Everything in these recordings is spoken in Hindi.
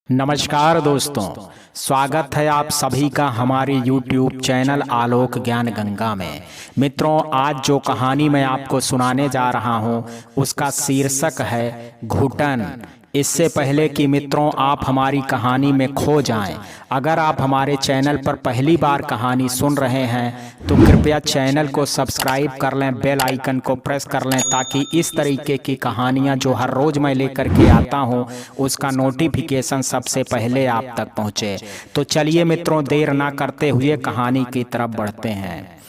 नमस्कार दोस्तों, स्वागत है आप सभी का हमारे YouTube चैनल आलोक ज्ञान गंगा में। मित्रों, आज जो कहानी मैं आपको सुनाने जा रहा हूं उसका शीर्षक है घुटन। इससे पहले कि मित्रों आप हमारी कहानी में खो जाएं, अगर आप हमारे चैनल पर पहली बार कहानी सुन रहे हैं तो कृपया चैनल को सब्सक्राइब कर लें, बेल आइकन को प्रेस कर लें ताकि इस तरीके की कहानियां जो हर रोज़ मैं लेकर के आता हूं उसका नोटिफिकेशन सबसे पहले आप तक पहुंचे। तो चलिए मित्रों, देर ना करते हुए कहानी की तरफ बढ़ते हैं।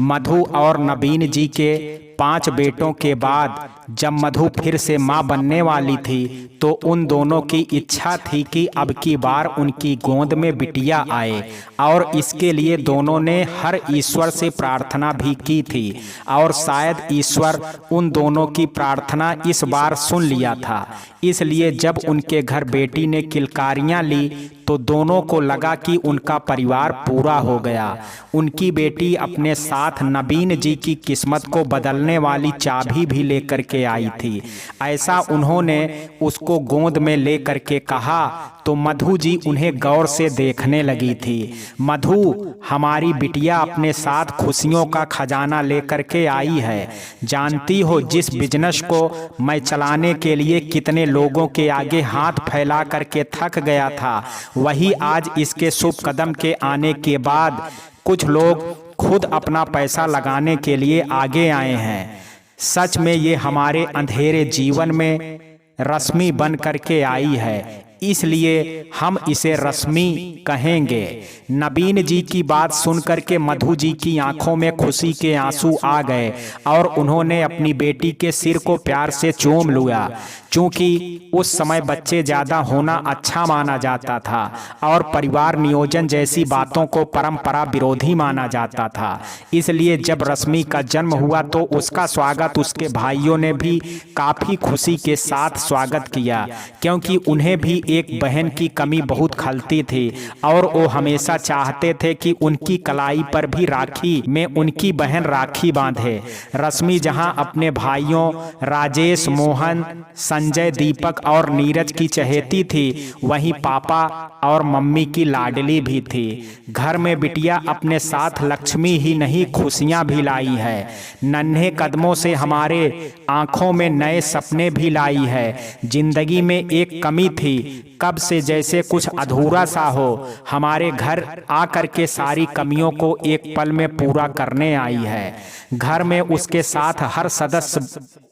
मधु और नवीन जी के 5 बेटों के बाद जब मधु फिर से मां बनने वाली थी तो उन दोनों की इच्छा थी कि अब की बार उनकी गोद में बिटिया आए, और इसके लिए दोनों ने हर ईश्वर से प्रार्थना भी की थी, और शायद ईश्वर उन दोनों की प्रार्थना इस बार सुन लिया था। इसलिए जब उनके घर बेटी ने किलकारियां ली तो दोनों को लगा कि उनका परिवार पूरा हो गया। उनकी बेटी अपने साथ नवीन जी की किस्मत को बदलने वाली चाबी भी लेकर के आई थी। ऐसा उन्होंने उसको गोद में लेकर के कहा तो मधु जी उन्हें गौर से देखने लगी थी। मधु, हमारी बिटिया अपने साथ खुशियों का खजाना लेकर के आई है। जानती हो जिस बिजनेस को मैं चलाने के लिए कितने लोगों के आगे हाथ फैला करके थक गया था, वही आज इसके शुभ कदम के आने के बाद कुछ लोग खुद अपना पैसा लगाने के लिए आगे आए हैं। सच में ये हमारे अंधेरे जीवन में रश्मि बन करके आई है, इसलिए हम इसे रश्मि कहेंगे। नवीन जी की बात सुनकर के मधु जी की आंखों में खुशी के आंसू आ गए और उन्होंने अपनी बेटी के सिर को प्यार से चूम लिया। क्योंकि उस समय बच्चे ज्यादा होना अच्छा माना जाता था और परिवार नियोजन जैसी बातों को परंपरा विरोधी माना जाता था। इसलिए जब रश्मि का जन्म हुआ तो उसका स्वागत उसके भाइयों ने भी काफी खुशी के साथ स्वागत किया, क्योंकि उन्हें भी एक बहन की कमी बहुत खलती थी और वो हमेशा चाहते थे कि उनकी कलाई पर भी राखी में उनकी बहन राखी बांधे। रश्मि जहां अपने भाइयों राजेश, मोहन, संजय, दीपक और नीरज की चहेती थी, वहीं पापा और मम्मी की लाडली भी थी। घर में बिटिया अपने साथ लक्ष्मी ही नहीं खुशियां भी लाई है। नन्हे कदमों से हमारे आंखों में नए सपने भी लाई है। जिंदगी में एक कमी थी, कब से जैसे कुछ अधूरा सा हो, हमारे घर आकर के सारी कमियों को एक पल में पूरा करने आई है। घर में उसके साथ हर सदस्य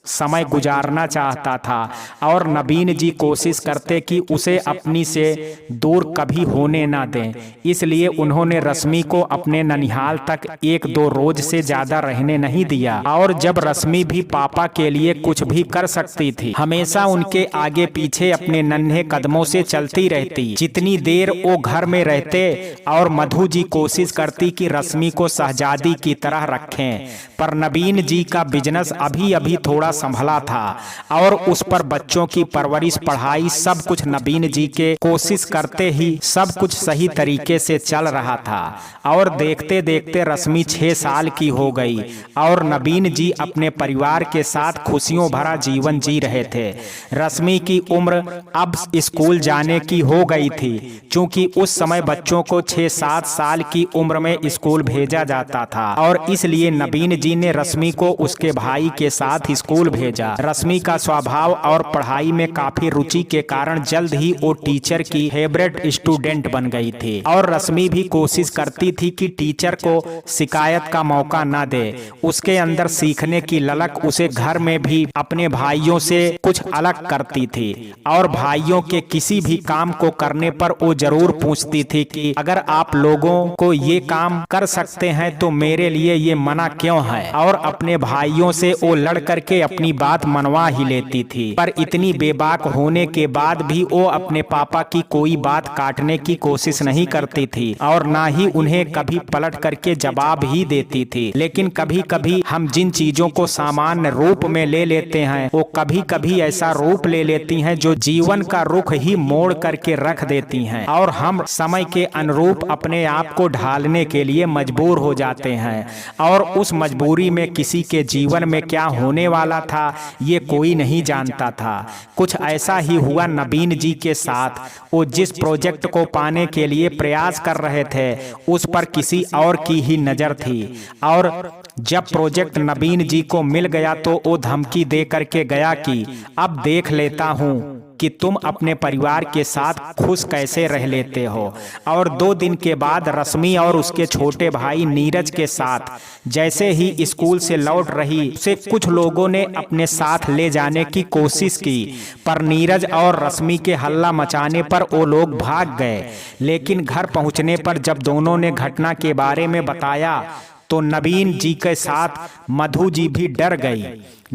समय गुजारना चाहता था और नवीन जी कोशिश करते कि उसे अपनी से दूर कभी होने ना दें। इसलिए उन्होंने रश्मि को अपने ननिहाल तक 1-2 रोज से ज्यादा रहने नहीं दिया। और जब रश्मि भी पापा के लिए कुछ भी कर सकती थी, हमेशा उनके आगे पीछे अपने नन्हे कदमों से चलती रहती। जितनी देर वो घर में रहते और मधु जी कोशिश करती कि रश्मि को शहजादी की तरह रखें, पर नवीन जी का बिजनेस अभी अभी थोड़ा संभला था और उस पर बच्चों की परवरिश, पढ़ाई सब कुछ नवीन जी के कोशिश करते ही सब कुछ सही तरीके से चल रहा था। और देखते देखते रश्मि 6 साल की हो गई और नवीन जी अपने परिवार के साथ खुशियों भरा जीवन जी रहे थे। रश्मि की उम्र अब स्कूल जाने की हो गई थी, क्योंकि उस समय बच्चों को 6-7 साल की उम्र में स्कूल भेजा जाता था, और इसलिए नवीन जी ने रश्मि को उसके भाई के साथ स्कूल भेजा। रश्मि का स्वभाव और पढ़ाई में काफी रुचि के कारण जल्द ही वो टीचर की फेवरेट स्टूडेंट बन गई थी, और रश्मि भी कोशिश करती थी कि टीचर को शिकायत का मौका न दे। उसके अंदर सीखने की ललक उसे घर में भी अपने भाइयों से कुछ अलग करती थी, और भाइयों के किसी भी काम को करने पर वो जरूर पूछती थी कि अगर आप लोगों को ये काम कर सकते हैं तो मेरे लिए ये मना क्यों है। और अपने भाइयों से वो लड़ करके अपनी बात मनवा ही लेती थी। पर इतनी बेबाक होने के बाद भी वो अपने पापा की कोई बात काटने की कोशिश नहीं करती थी और ना ही उन्हें कभी पलट करके जवाब ही देती थी। लेकिन कभी कभी हम जिन चीजों को सामान्य रूप में ले लेते हैं वो कभी कभी ऐसा रूप ले लेती हैं जो जीवन का रुख ही मोड़ करके रख देती हैं और हम समय के अनुरूप अपने आप को ढालने के लिए मजबूर हो जाते हैं। और उस मजबूरी में किसी के जीवन में क्या होने वाला था ये कोई नहीं जानता था। कुछ ऐसा ही हुआ नवीन जी के साथ। वो जिस प्रोजेक्ट को पाने के लिए प्रयास कर रहे थे उस पर किसी और की ही नजर थी, और जब प्रोजेक्ट नवीन जी को मिल गया तो वो धमकी दे करके गया कि अब देख लेता हूँ कि तुम अपने परिवार के साथ खुश कैसे रह लेते हो। और 2 दिन के बाद रश्मि और उसके छोटे भाई नीरज के साथ जैसे ही स्कूल से लौट रही उसे कुछ लोगों ने अपने साथ ले जाने की कोशिश की, पर नीरज और रश्मि के हल्ला मचाने पर वो लोग भाग गए। लेकिन घर पहुंचने पर जब दोनों ने घटना के बारे में बताया तो नवीन जी के साथ मधु जी भी डर गई।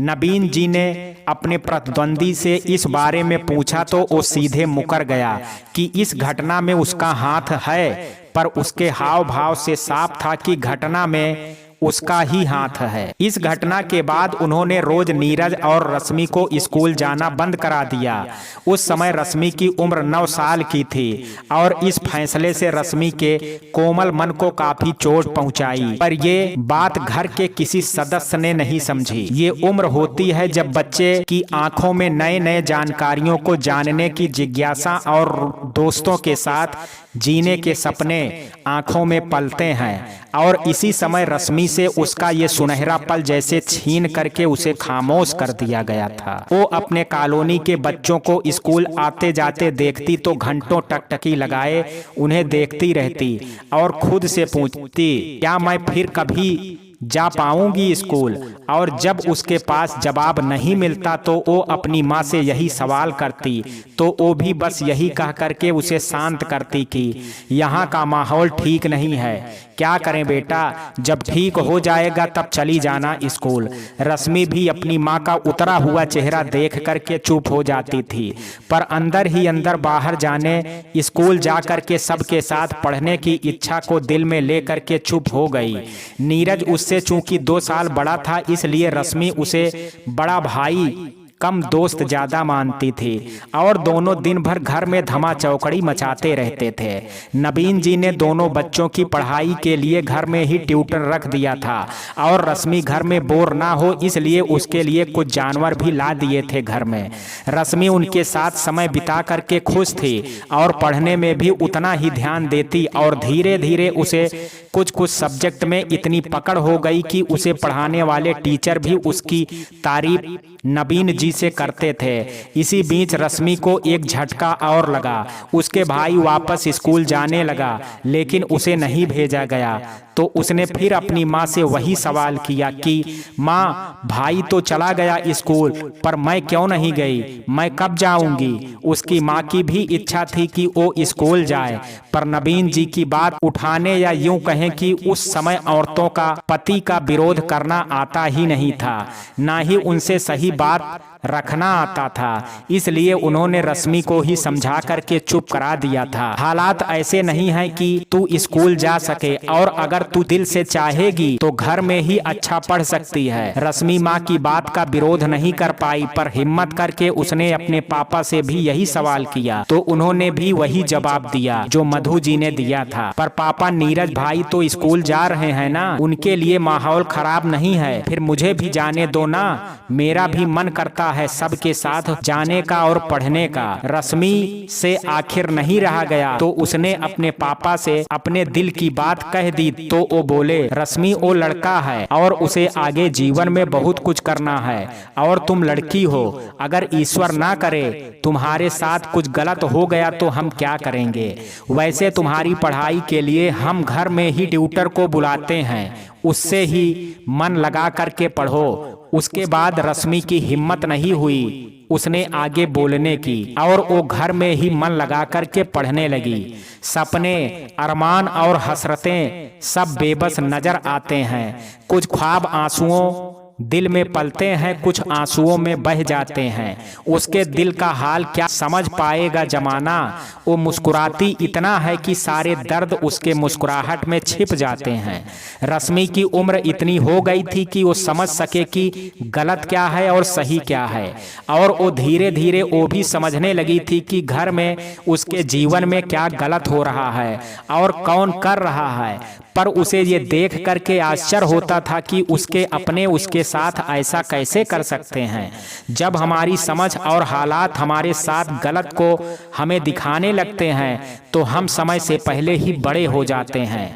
नवीन जी ने अपने प्रतिद्वंदी से इस बारे में पूछा तो वो सीधे मुकर गया कि इस घटना में उसका हाथ है, पर उसके हाव भाव से साफ था कि घटना में उसका ही हाथ है। इस घटना के बाद उन्होंने रोज नीरज और रश्मि को स्कूल जाना बंद करा दिया। उस समय रश्मि की उम्र 9 साल की थी और इस फैसले से रश्मि के कोमल मन को काफी चोट पहुंचाई, पर ये बात घर के किसी सदस्य ने नहीं समझी। ये उम्र होती है जब बच्चे की आंखों में नए नए जानकारियों को जानने की जिज्ञासा और दोस्तों के साथ जीने के सपने आंखों में पलते हैं। और इसी समय रश्मि से उसका ये सुनहरा पल जैसे छीन करके उसे खामोश कर दिया गया था। वो अपने कॉलोनी के बच्चों को स्कूल आते जाते देखती तो घंटों टकटकी लगाए उन्हें देखती रहती और खुद से पूछती क्या मैं फिर कभी जा पाऊंगी स्कूल। और जब उसके पास जवाब नहीं मिलता तो वो अपनी माँ से यही सवाल करती, तो वो भी बस यही कह करके उसे शांत करती कि यहाँ का माहौल ठीक नहीं है, क्या करें बेटा, जब ठीक हो जाएगा तब चली जाना स्कूल। रश्मि भी अपनी माँ का उतरा हुआ चेहरा देख करके चुप हो जाती थी, पर अंदर ही अंदर बाहर जाने स्कूल जा करके सबके साथ पढ़ने की इच्छा को दिल में ले करके चुप हो गई। नीरज उससे चूंकि 2 साल बड़ा था इसलिए रश्मि उसे बड़ा भाई कम दोस्त ज्यादा मानती थी और दोनों दिन भर घर में धमा चौकड़ी मचाते रहते थे। नवीन जी ने दोनों बच्चों की पढ़ाई के लिए घर में ही ट्यूटर रख दिया था और रश्मि घर में बोर ना हो इसलिए उसके लिए कुछ जानवर भी ला दिए थे घर में। रश्मि उनके साथ समय बिता करके खुश थी और पढ़ने में भी उतना ही ध्यान देती और धीरे धीरे उसे कुछ कुछ सब्जेक्ट में इतनी पकड़ हो गई कि उसे पढ़ाने वाले टीचर भी उसकी तारीफ नवीन जी से करते थे। इसी बीच रश्मि को एक झटका और लगा। उसके भाई वापस स्कूल जाने लगा लेकिन उसे नहीं भेजा गया, तो उसने फिर अपनी माँ से वही सवाल किया कि माँ भाई तो चला गया स्कूल पर मैं क्यों नहीं गई, मैं कब जाऊंगी। उसकी माँ की भी इच्छा थी कि वो स्कूल जाए, पर नवीन जी की बात उठाने या यूं कहें कि उस समय औरतों का पति का विरोध करना आता ही नहीं था, ना ही उनसे सही बात रखना आता था। इसलिए उन्होंने रश्मि को ही समझा करके चुप करा दिया था। हालात ऐसे नहीं है कि तू स्कूल जा सके और अगर तू दिल से चाहेगी तो घर में ही अच्छा पढ़ सकती है। रश्मि माँ की बात का विरोध नहीं कर पाई, पर हिम्मत करके उसने अपने पापा से भी यही सवाल किया, तो उन्होंने भी वही जवाब दिया जो मधु जी ने दिया था। पर पापा नीरज भाई तो स्कूल जा रहे हैं ना, उनके लिए माहौल खराब नहीं है, फिर मुझे भी जाने दो ना, मेरा भी मन करता है सबके साथ जाने का और पढ़ने का। रश्मि से आखिर नहीं रहा गया तो उसने अपने पापा से अपने दिल की बात कह दी, तो वो बोले रश्मि वो लड़का है और उसे आगे जीवन में बहुत कुछ करना है और तुम लड़की हो, अगर ईश्वर ना करे तुम्हारे साथ कुछ गलत हो गया तो हम क्या करेंगे। वैसे तुम्हारी पढ़ाई के लिए हम घर में ही ट्यूटर को बुलाते हैं, उससे ही मन लगा करके पढ़ो। उसके बाद रश्मि की हिम्मत नहीं हुई उसने आगे बोलने की और वो घर में ही मन लगा करके पढ़ने लगी। सपने, अरमान और हसरतें सब बेबस नजर आते हैं, कुछ ख्वाब आंसुओं दिल में पलते हैं, कुछ आंसुओं में बह जाते हैं। उसके दिल का हाल क्या समझ पाएगा जमाना। वो मुस्कुराती इतना है कि सारे दर्द उसके मुस्कुराहट में छिप जाते हैं। रश्मि की उम्र इतनी हो गई थी कि वो समझ सके कि गलत क्या है और सही क्या है, और वो धीरे धीरे वो भी समझने लगी थी कि घर में उसके जीवन में क्या गलत हो रहा है और कौन कर रहा है। पर उसे ये देख करके आश्चर्य होता था कि उसके अपने उसके साथ ऐसा कैसे कर सकते हैं। जब हमारी समझ और हालात हमारे साथ गलत को हमें दिखाने लगते हैं तो हम समय से पहले ही बड़े हो जाते हैं।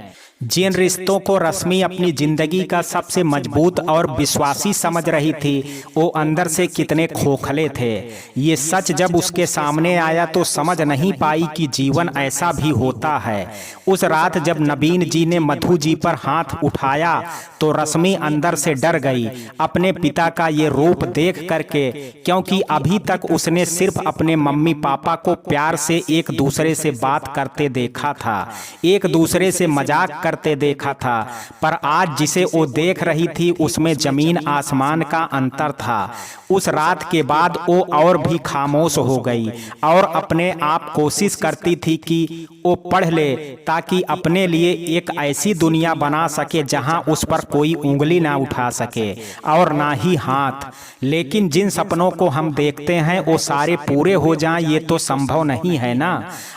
जिन रिश्तों को रश्मि अपनी जिंदगी का सबसे मजबूत और विश्वासी समझ रही थी, वो अंदर से कितने खोखले थे। ये सच जब उसके सामने आया तो समझ नहीं पाई कि जीवन ऐसा भी होता है। उस रात जब नवीन जी ने मधु जी पर हाथ उठाया तो रश्मि अंदर से डर गई अपने पिता का ये रूप देख करके, क्योंकि अभी तक उसने सिर्फ अपने मम्मी पापा को प्यार से एक दूसरे से बात करते देखा था, एक दूसरे से मजाक करते देखा था। पर आज जिसे वो देख रही थी उसमें जमीन आसमान का अंतर था। उस रात के बाद वो और भी खामोश हो गई और अपने आप कोशिश करती थी कि वो पढ़ ले ताकि अपने लिए एक ऐसी दुनिया बना सके जहां उस पर कोई उंगली ना उठा सके और ना ही हाथ। लेकिन जिन सपनों को हम देखते हैं वो सारे पूरे हो जाएं ये तो संभव नहीं है ना।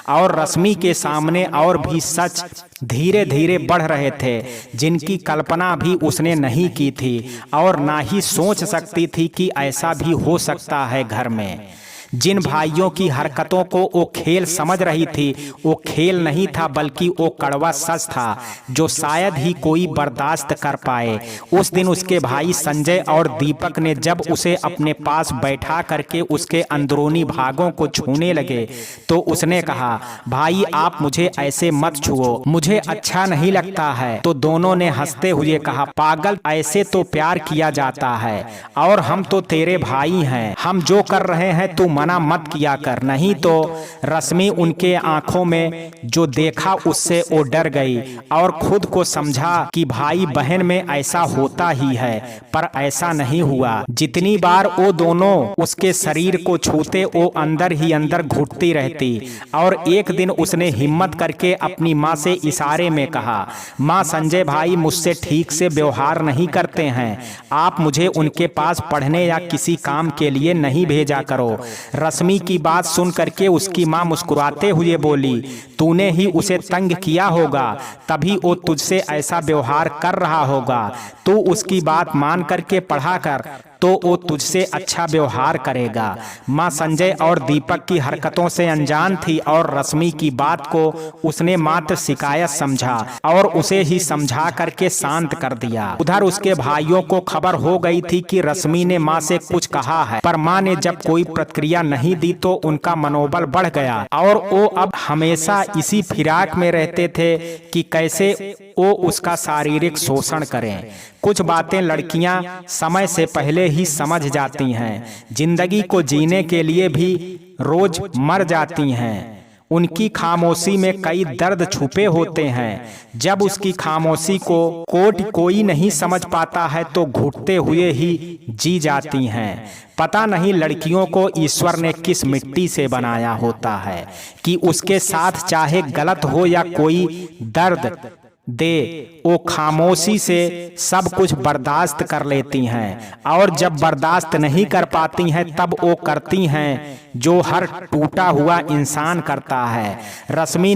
और रश्मि के सामने और भी सच धीरे धीरे बढ़ रहे थे जिनकी कल्पना भी उसने नहीं की थी और ना ही सोच सकती थी कि ऐसा भी हो सकता है घर में। जिन भाइयों की हरकतों को वो खेल समझ रही थी, वो खेल नहीं था बल्कि वो कड़वा सच था जो शायद ही कोई बर्दाश्त कर पाए। उस दिन उसके भाई संजय और दीपक ने जब उसे अपने पास बैठा करके उसके अंदरूनी भागों को छूने लगे तो उसने कहा, भाई आप मुझे ऐसे मत छुओ, मुझे अच्छा नहीं लगता है। तो दोनों ने हंसते हुए कहा, पागल, ऐसे तो प्यार किया जाता है और हम तो तेरे भाई हैं, हम जो कर रहे हैं तू मना मत किया कर, नहीं तो। रश्मि उनके आंखों में जो देखा उससे वो डर गई और खुद को समझा कि भाई बहन में ऐसा होता ही है, पर ऐसा नहीं हुआ। जितनी बार वो दोनों उसके शरीर को छूते वो अंदर ही अंदर घुटती रहती। और एक दिन उसने हिम्मत करके अपनी माँ से इशारे में कहा, माँ संजय भाई मुझसे ठीक से व्यवहार नहीं करते हैं, आप मुझे उनके पास पढ़ने या किसी काम के लिए नहीं भेजा करो। रश्मि की बात सुन करके उसकी माँ मुस्कुराते हुए बोली, तूने ही उसे तंग किया होगा तभी वो तुझसे ऐसा व्यवहार कर रहा होगा, तू उसकी बात मान करके पढ़ा कर तो वो तुझसे अच्छा व्यवहार करेगा। माँ संजय और दीपक की हरकतों से अनजान थी और रश्मि की बात को उसने मात्र शिकायत समझा और उसे ही समझा करके शांत कर दिया। उधर उसके भाइयों को खबर हो गई थी कि रश्मि ने माँ से कुछ कहा है, पर माँ ने जब कोई प्रतिक्रिया नहीं दी तो उनका मनोबल बढ़ गया और वो अब हमेशा इसी फिराक में रहते थे कि कैसे वो उसका शारीरिक शोषण करें। कुछ बातें लड़कियां समय से पहले ही समझ जाती हैं, जिंदगी को जीने के लिए भी रोज मर जाती हैं। उनकी खामोशी में कई दर्द छुपे होते हैं। जब उसकी खामोशी को कोई नहीं समझ पाता है तो घुटते हुए ही जी जाती हैं। पता नहीं लड़कियों को ईश्वर ने किस मिट्टी से बनाया होता है कि उसके साथ चाहे गलत हो या कोई दर्द दे, वो खामोशी से सब कुछ बर्दाश्त कर लेती हैं और जब बर्दाश्त नहीं कर पाती हैं तब वो करती हैं जो हर टूटा हुआ इंसान करता है। रश्मि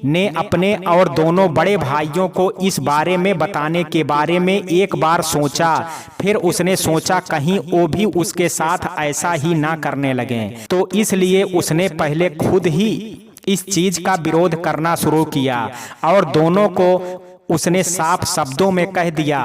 ने अपने और दोनों बड़े भाइयों को इस बारे में बताने के बारे में एक बार सोचा, फिर उसने सोचा कहीं वो भी उसके साथ ऐसा ही ना करने लगें, तो इसलिए उसने पहले खुद ही इस चीज का विरोध करना शुरू किया और दोनों को उसने साफ शब्दों में कह दिया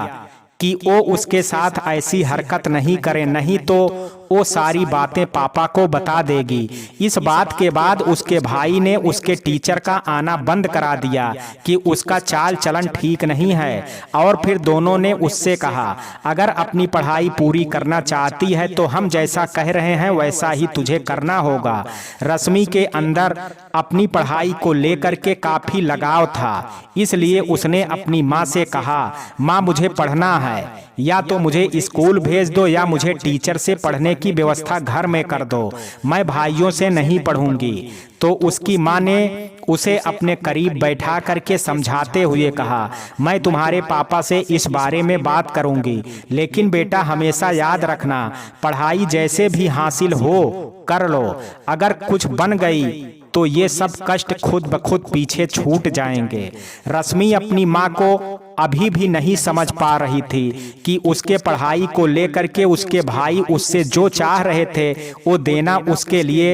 कि वो उसके साथ ऐसी हरकत नहीं करे, नहीं तो वो सारी बातें पापा को बता देगी। इस बात के बाद उसके भाई ने उसके टीचर का आना बंद करा दिया कि उसका चाल चलन ठीक नहीं है। और फिर दोनों ने उससे कहा, अगर अपनी पढ़ाई पूरी करना चाहती है तो हम जैसा कह रहे हैं वैसा ही तुझे करना होगा। रश्मि के अंदर अपनी पढ़ाई को लेकर के काफी लगाव था, इसलिए उसने अपनी माँ से कहा, माँ मुझे पढ़ना है, या तो मुझे स्कूल भेज दो या मुझे टीचर से पढ़ने की व्यवस्था घर में कर दो, मैं भाइयों से नहीं पढ़ूंगी। तो उसकी माँ ने उसे अपने करीब बैठा करके समझाते हुए कहा, मैं तुम्हारे पापा से इस बारे में बात करूंगी, लेकिन बेटा हमेशा याद रखना, पढ़ाई जैसे भी हासिल हो कर लो, अगर कुछ बन गई तो ये सब कष्ट खुद ब खुद पीछे छूट जाएंगे। रश्मि अपनी माँ को अभी भी नहीं समझ पा रही थी कि उसके पढ़ाई को लेकर के उसके भाई उससे जो चाह रहे थे वो देना उसके लिए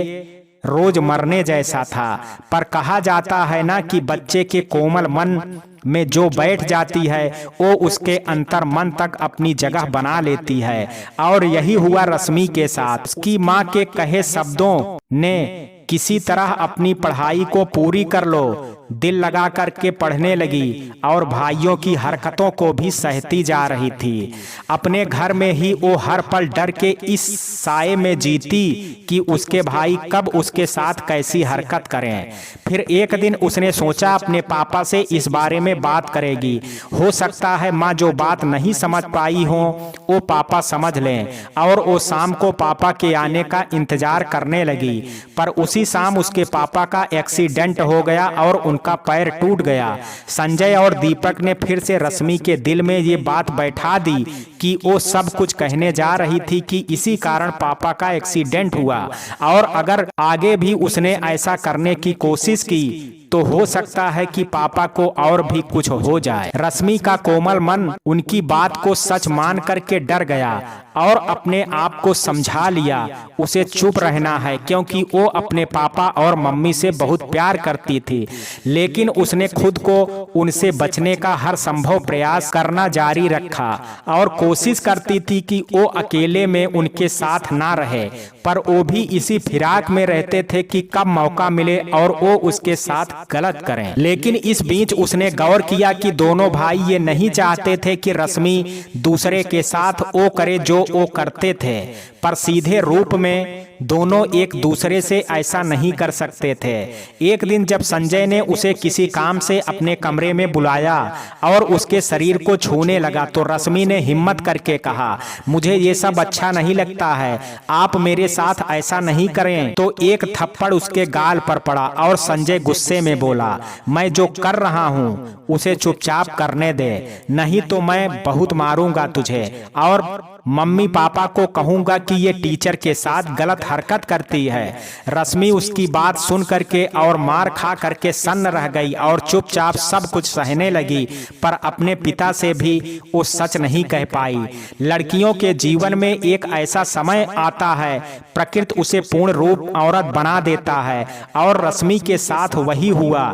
रोज मरने जैसा था। पर कहा जाता है ना कि बच्चे के कोमल मन में जो बैठ जाती है वो उसके अंतर मन तक अपनी जगह बना लेती है। और यही हुआ रश्मि के साथ। उसकी माँ के कहे शब्दों ने किसी तरह अपनी पढ़ाई को पूरी कर लो दिल लगा करके पढ़ने लगी और भाइयों की हरकतों को भी सहती जा रही थी। अपने घर में ही वो हर पल डर के इस साए में जीती कि उसके भाई कब उसके साथ कैसी हरकत करें। फिर एक दिन उसने सोचा अपने पापा से इस बारे में बात करेगी, हो सकता है माँ जो बात नहीं समझ पाई हो वो पापा समझ लें। और वो शाम को पापा के आने का इंतजार करने लगी, पर उसी शाम उसके पापा का एक्सीडेंट हो गया और उनका पैर टूट गया। संजय और दीपक ने फिर से रश्मि के दिल में ये बात बैठा दी कि वो सब कुछ कहने जा रही थी कि इसी कारण पापा का एक्सीडेंट हुआ, और अगर आगे भी उसने ऐसा करने की कोशिश की तो हो सकता है कि पापा को और भी कुछ हो जाए। रश्मि का कोमल मन उनकी बात को सच मान करके डर गया और अपने आप को समझा लिया उसे चुप रहना है, क्योंकि वो अपने पापा और मम्मी से बहुत प्यार करती थी। लेकिन उसने खुद को उनसे बचने का हर संभव प्रयास करना जारी रखा और कोशिश करती थी कि वो अकेले में उनके साथ ना रहे, पर वो भी इसी फिराक में रहते थे कि कब मौका मिले और वो उसके साथ गलत करें। लेकिन इस बीच उसने गौर किया कि दोनों भाई ये नहीं चाहते थे कि रश्मि दूसरे के साथ वो करे जो वो करते थे, पर सीधे रूप में दोनों एक दूसरे से ऐसा नहीं कर सकते थे। एक दिन जब संजय ने उसे किसी काम से अपने कमरे में बुलाया और उसके शरीर को छूने लगा तो रश्मि ने हिम्मत करके कहा, मुझे ये सब अच्छा नहीं लगता है, आप मेरे साथ ऐसा नहीं करें। तो एक थप्पड़ उसके गाल पर पड़ा और संजय गुस्से में बोला, मैं जो कर रहा हूँ उसे चुपचाप करने दे, नहीं तो मैं बहुत मारूंगा तुझे और मम्मी पापा को कहूंगा कि ये टीचर के साथ गलत हरकत करती है। रश्मि उसकी बात सुन करके और मार खा करके सन्न रह गई और चुपचाप सब कुछ सहने लगी, पर अपने पिता से भी वो सच नहीं कह पाई। लड़कियों के जीवन में एक ऐसा समय आता है, प्रकृति उसे पूर्ण रूप औरत बना देता है और रश्मि के साथ वही हुआ।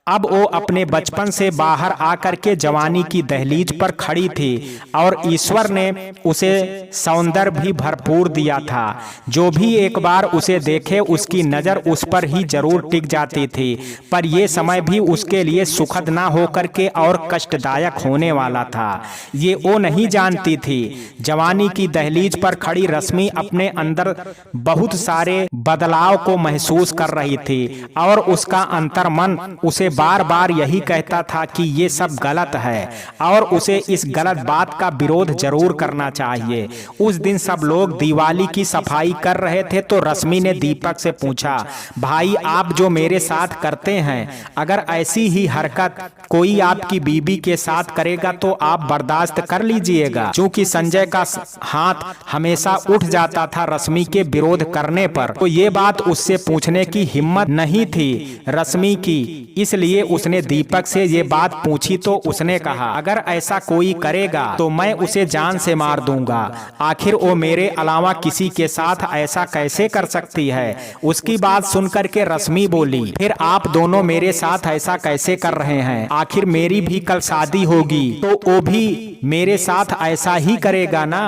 अब वो अपने बचपन से बाहर आकर के जवानी की दहलीज पर खड़ी थी और ईश्वर ने उसे सौंदर्य भी भरपूर दिया था। जो भी एक बार उसे देखे उसकी नजर उस पर ही जरूर टिक जाती थी, पर यह समय भी उसके लिए सुखद ना होकर के और कष्टदायक होने वाला था। ये वो नहीं जानती थी। जवानी की दहलीज पर खड़ी रश्मि अपने अंदर बहुत सारे बदलाव को महसूस कर रही थी और उसका अंतर्मन उसे बार बार यही कहता था कि ये सब गलत है और उसे इस गलत बात का विरोध जरूर करना चाहिए। उस दिन सब लोग दिवाली की सफाई कर रहे थे तो रश्मि ने दीपक से पूछा, भाई आप जो मेरे साथ करते हैं, अगर ऐसी ही हरकत कोई आपकी बीबी के साथ करेगा तो आप बर्दाश्त कर लीजिएगा। चूंकि संजय का हाथ हमेशा उठ जाता था रश्मि के विरोध करने पर, तो ये बात उससे पूछने की हिम्मत नहीं थी रश्मि की, इसलिए इसलिए उसने दीपक से ये बात पूछी तो उसने कहा, अगर ऐसा कोई करेगा तो मैं उसे जान से मार दूंगा। आखिर वो मेरे अलावा किसी के साथ ऐसा कैसे कर सकती है। उसकी बात सुनकर के रश्मि बोली, फिर आप दोनों मेरे साथ ऐसा कैसे कर रहे हैं। आखिर मेरी भी कल शादी होगी तो वो भी मेरे साथ ऐसा ही करेगा ना।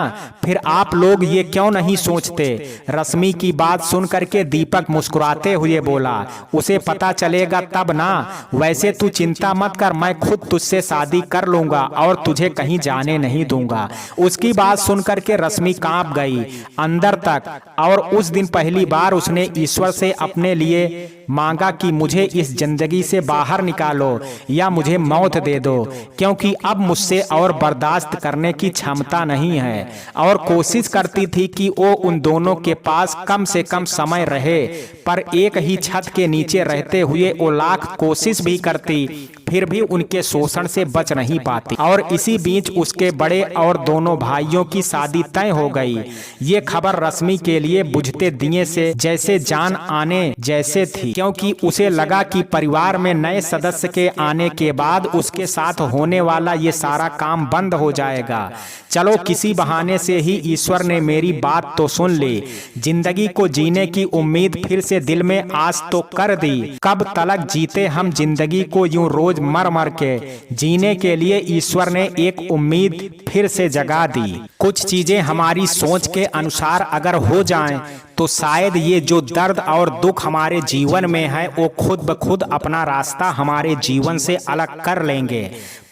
फिर आप लोग ये क्यों नहीं सोचते। रश्मि की बात सुन करके दीपक मुस्कुराते हुए बोला, उसे पता चलेगा तब ना। वैसे तू चिंता मत कर, मैं खुद तुझसे शादी कर लूंगा और तुझे कहीं जाने नहीं दूंगा। उसकी बात सुन करके रश्मि कांप गई अंदर तक, और उस दिन पहली बार उसने ईश्वर से अपने लिए मांगा कि मुझे इस जिंदगी से बाहर निकालो या मुझे मौत दे दो, क्योंकि अब मुझसे और बर्दाश्त करने की क्षमता नहीं है। और कोशिश करती थी कि वो उन दोनों के पास कम से कम समय रहे, पर एक ही छत के नीचे रहते हुए वो लाख कोशिश भी करती फिर भी उनके शोषण से बच नहीं पाती। और इसी बीच उसके बड़े और दोनों भाइयों की शादी तय हो गई। ये खबर रश्मि के लिए बुझते दिए से जैसे जान आने जैसे थी, क्योंकि उसे लगा कि परिवार में नए सदस्य के आने के बाद उसके साथ होने वाला ये सारा काम बंद हो जाएगा। चलो किसी बहाने से ही ईश्वर ने मेरी बात तो सुन ली। जिंदगी को जीने की उम्मीद फिर से दिल में आज तो कर दी। कब तलक जीते हम जिंदगी को यूं रोज मर मर के। जीने के लिए ईश्वर ने एक उम्मीद फिर से जगा दी। कुछ चीजें हमारी सोच के अनुसार अगर हो जाएं तो शायद ये जो दर्द और दुख हमारे जीवन में है वो खुद ब खुद अपना रास्ता हमारे जीवन से अलग कर लेंगे,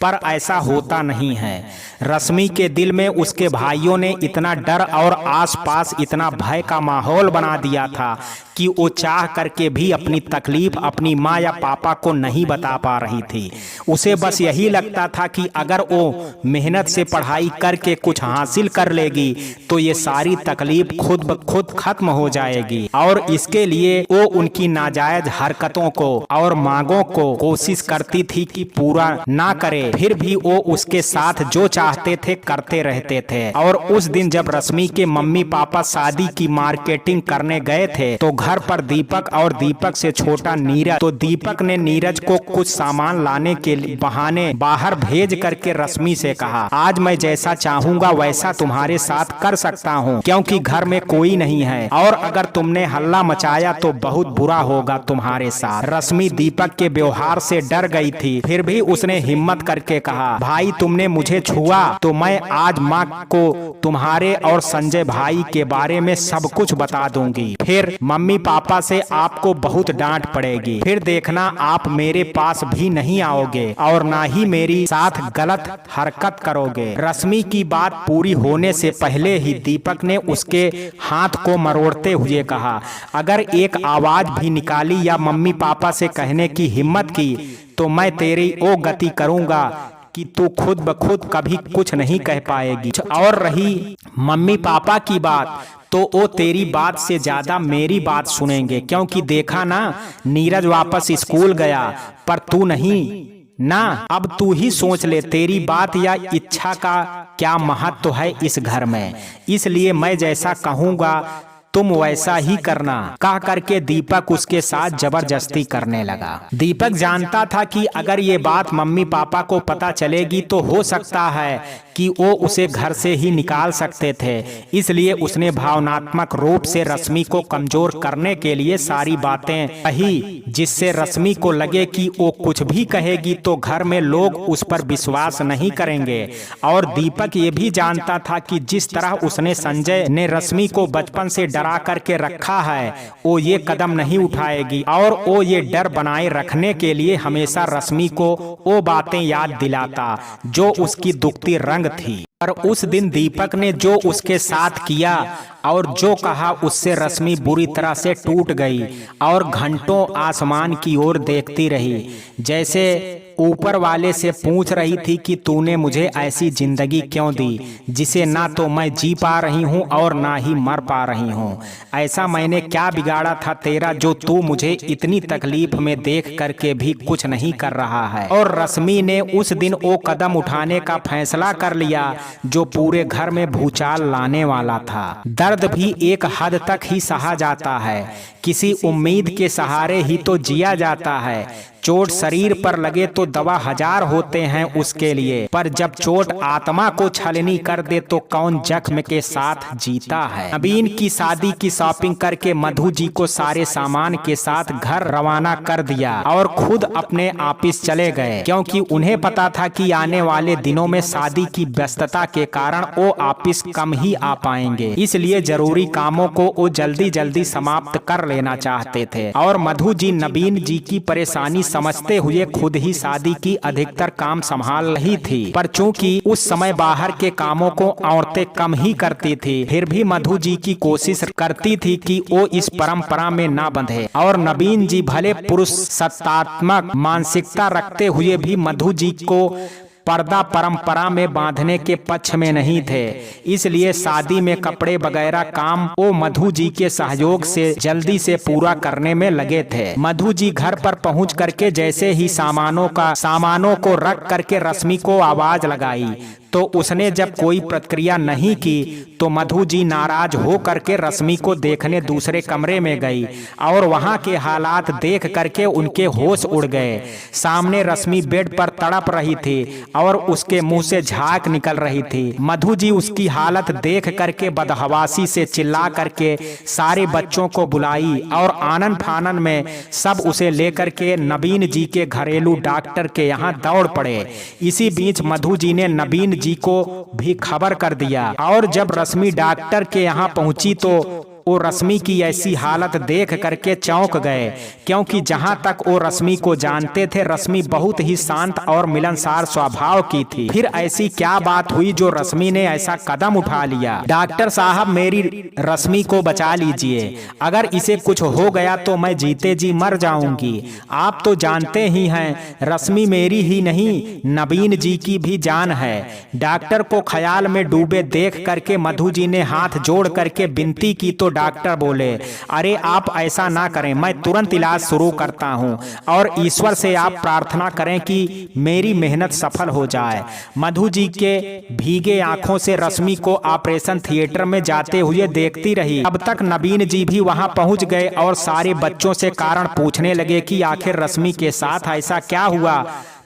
पर ऐसा होता नहीं है। रश्मि के दिल में उसके भाइयों ने इतना डर और आसपास इतना भय का माहौल बना दिया था कि वो चाह करके भी अपनी तकलीफ अपनी माँ या पापा को नहीं बता पा रही थी। उसे बस यही लगता था कि अगर वो मेहनत से पढ़ाई करके कुछ हासिल कर लेगी तो ये सारी तकलीफ खुद ब खुद खत्म हो जाएगी। और इसके लिए वो उनकी नाजायज हरकतों को और मांगों को कोशिश करती थी कि पूरा ना करे, फिर भी वो उसके साथ जो चाहते थे करते रहते थे। और उस दिन जब रश्मि के मम्मी पापा शादी की मार्केटिंग करने गए थे तो घर पर दीपक और दीपक से छोटा नीरज, तो दीपक ने नीरज को कुछ सामान लाने के बहाने बाहर भेज करके रश्मि से कहा, आज मैं जैसा चाहूंगा वैसा तुम्हारे साथ कर सकता हूँ, क्योंकि घर में कोई नहीं है और अगर तुमने हल्ला मचाया तो बहुत बुरा होगा तुम्हारे साथ। रश्मि दीपक के व्यवहार से डर गई थी, फिर भी उसने हिम्मत करके कहा, भाई तुमने मुझे छुआ तो मैं आज माँ को तुम्हारे और संजय भाई के बारे में सब कुछ बता दूंगी। फिर मम्मी पापा से आपको बहुत डांट पड़ेगी। फिर देखना आप मेरे पास भी नहीं आओगे और ना ही मेरी साथ गलत हरकत करोगे। रश्मि की बात पूरी होने से पहले ही दीपक ने उसके हाथ को मरोड़ते हुए कहा, अगर एक आवाज भी निकाली या मम्मी पापा से कहने की हिम्मत की तो मैं तेरी वो गति करूंगा कि तू खुद ब खुद कभी कुछ नहीं कह पाएगी। और रही मम्मी पापा की बात तो वो तेरी बात से ज्यादा मेरी बात सुनेंगे, क्योंकि देखा ना नीरज वापस स्कूल गया पर तू नहीं ना। अब तू ही सोच ले तेरी बात या इच्छा का क्या महत्व है इस घर में, इसलिए मैं जैसा कहूँगा तुम वैसा ही करना। कह करके दीपक उसके साथ जबरदस्ती करने लगा। दीपक जानता था कि अगर ये बात मम्मी पापा को पता चलेगी तो हो सकता है कि वो उसे घर से ही निकाल सकते थे, इसलिए उसने भावनात्मक रूप से रश्मि को कमजोर करने के लिए सारी बातें कही, जिससे रश्मि को लगे कि वो कुछ भी कहेगी तो घर में लोग उस पर विश्वास नहीं करेंगे। और दीपक ये भी जानता था कि जिस तरह उसने संजय ने रश्मि को बचपन से डरा करके रखा है वो ये कदम नहीं उठाएगी, और वो ये डर बनाए रखने के लिए हमेशा रश्मि को वो बातें याद दिलाता जो उसकी दुखती रंग थी। पर उस दिन दीपक ने जो उसके साथ किया और जो कहा उससे रश्मि बुरी तरह से टूट गई और घंटों आसमान की ओर देखती रही, जैसे ऊपर वाले से पूछ रही थी कि तूने मुझे ऐसी जिंदगी क्यों दी जिसे ना तो मैं जी पा रही हूँ और ना ही मर पा रही हूँ। ऐसा मैंने क्या बिगाड़ा था तेरा जो तू मुझे इतनी तकलीफ में देख करके भी कुछ नहीं कर रहा है। और रश्मि ने उस दिन वो कदम उठाने का फैसला कर लिया जो पूरे घर में भूचाल लाने वाला था। दर्द भी एक हद तक ही सहा जाता है, किसी उम्मीद के सहारे ही तो जिया जाता है। चोट शरीर पर लगे तो दवा हजार होते हैं उसके लिए, पर जब चोट आत्मा को छलनी कर दे तो कौन जख्म के साथ जीता है। नबीन की शादी की शॉपिंग करके मधु जी को सारे सामान के साथ घर रवाना कर दिया और खुद अपने ऑफिस चले गए, क्योंकि उन्हें पता था कि आने वाले दिनों में शादी की व्यस्तता के कारण वो ऑफिस कम ही आ पाएंगे, इसलिए जरूरी कामों को वो जल्दी जल्दी समाप्त कर लेना चाहते थे। और मधु जी नबीन जी की परेशानी समझते हुए खुद ही शादी की अधिकतर काम संभाल रही थी, पर चूंकि उस समय बाहर के कामों को औरतें कम ही करती थी, फिर भी मधु जी की कोशिश करती थी कि वो इस परंपरा में ना बंधे। और नबीन जी भले पुरुष सत्तात्मक मानसिकता रखते हुए भी मधु जी को पर्दा परंपरा में बांधने के पक्ष में नहीं थे, इसलिए शादी में कपड़े वगैरह काम वो मधु जी के सहयोग से जल्दी से पूरा करने में लगे थे। मधु जी घर पर पहुंच करके जैसे ही सामानों को रख करके रश्मि को आवाज लगाई, तो उसने जब कोई प्रतिक्रिया नहीं की तो मधु जी नाराज हो करके रश्मि को देखने दूसरे कमरे में गई और वहां के हालात देख करके उनके होश उड़ गए। सामने रश्मि बेड पर तड़प रही थी और उसके मुंह से झाग निकल रही थी। मधु जी उसकी हालत देख करके बदहवासी से चिल्ला करके सारे बच्चों को बुलाई और आनन फानन में सब उसे लेकर के नबीन जी के घरेलू डॉक्टर के यहाँ दौड़ पड़े। इसी बीच मधु जी ने नबीन जी को भी खबर कर दिया और जब रश्मि डॉक्टर के यहाँ पहुंची तो वो रश्मि की ऐसी हालत देख करके चौंक गए, क्योंकि जहां तक वो रश्मि को जानते थे रश्मि बहुत ही शांत और मिलनसार स्वभाव की थी। फिर ऐसी क्या बात हुई जो रश्मि ने ऐसा कदम उठा लिया? डॉक्टर साहब मेरी रश्मि को बचा लीजिए, अगर इसे कुछ हो गया तो मैं जीते जी मर जाऊंगी। आप तो जानते ही हैं रश्मि मेरी ही नहीं नबीन जी की भी जान है। डॉक्टर को ख्याल में डूबे देख करके मधु जी ने हाथ जोड़ करके विनती की तो डॉक्टर बोले, अरे आप ऐसा ना करें, मैं तुरंत इलाज शुरू करता हूं और ईश्वर से आप प्रार्थना करें कि मेरी मेहनत सफल हो जाए। मधु जी के भीगे आंखों से रश्मि को ऑपरेशन थिएटर में जाते हुए देखती रही। अब तक नबीन जी भी वहां पहुंच गए और सारे बच्चों से कारण पूछने लगे कि आखिर रश्मि के साथ ऐसा क्या हुआ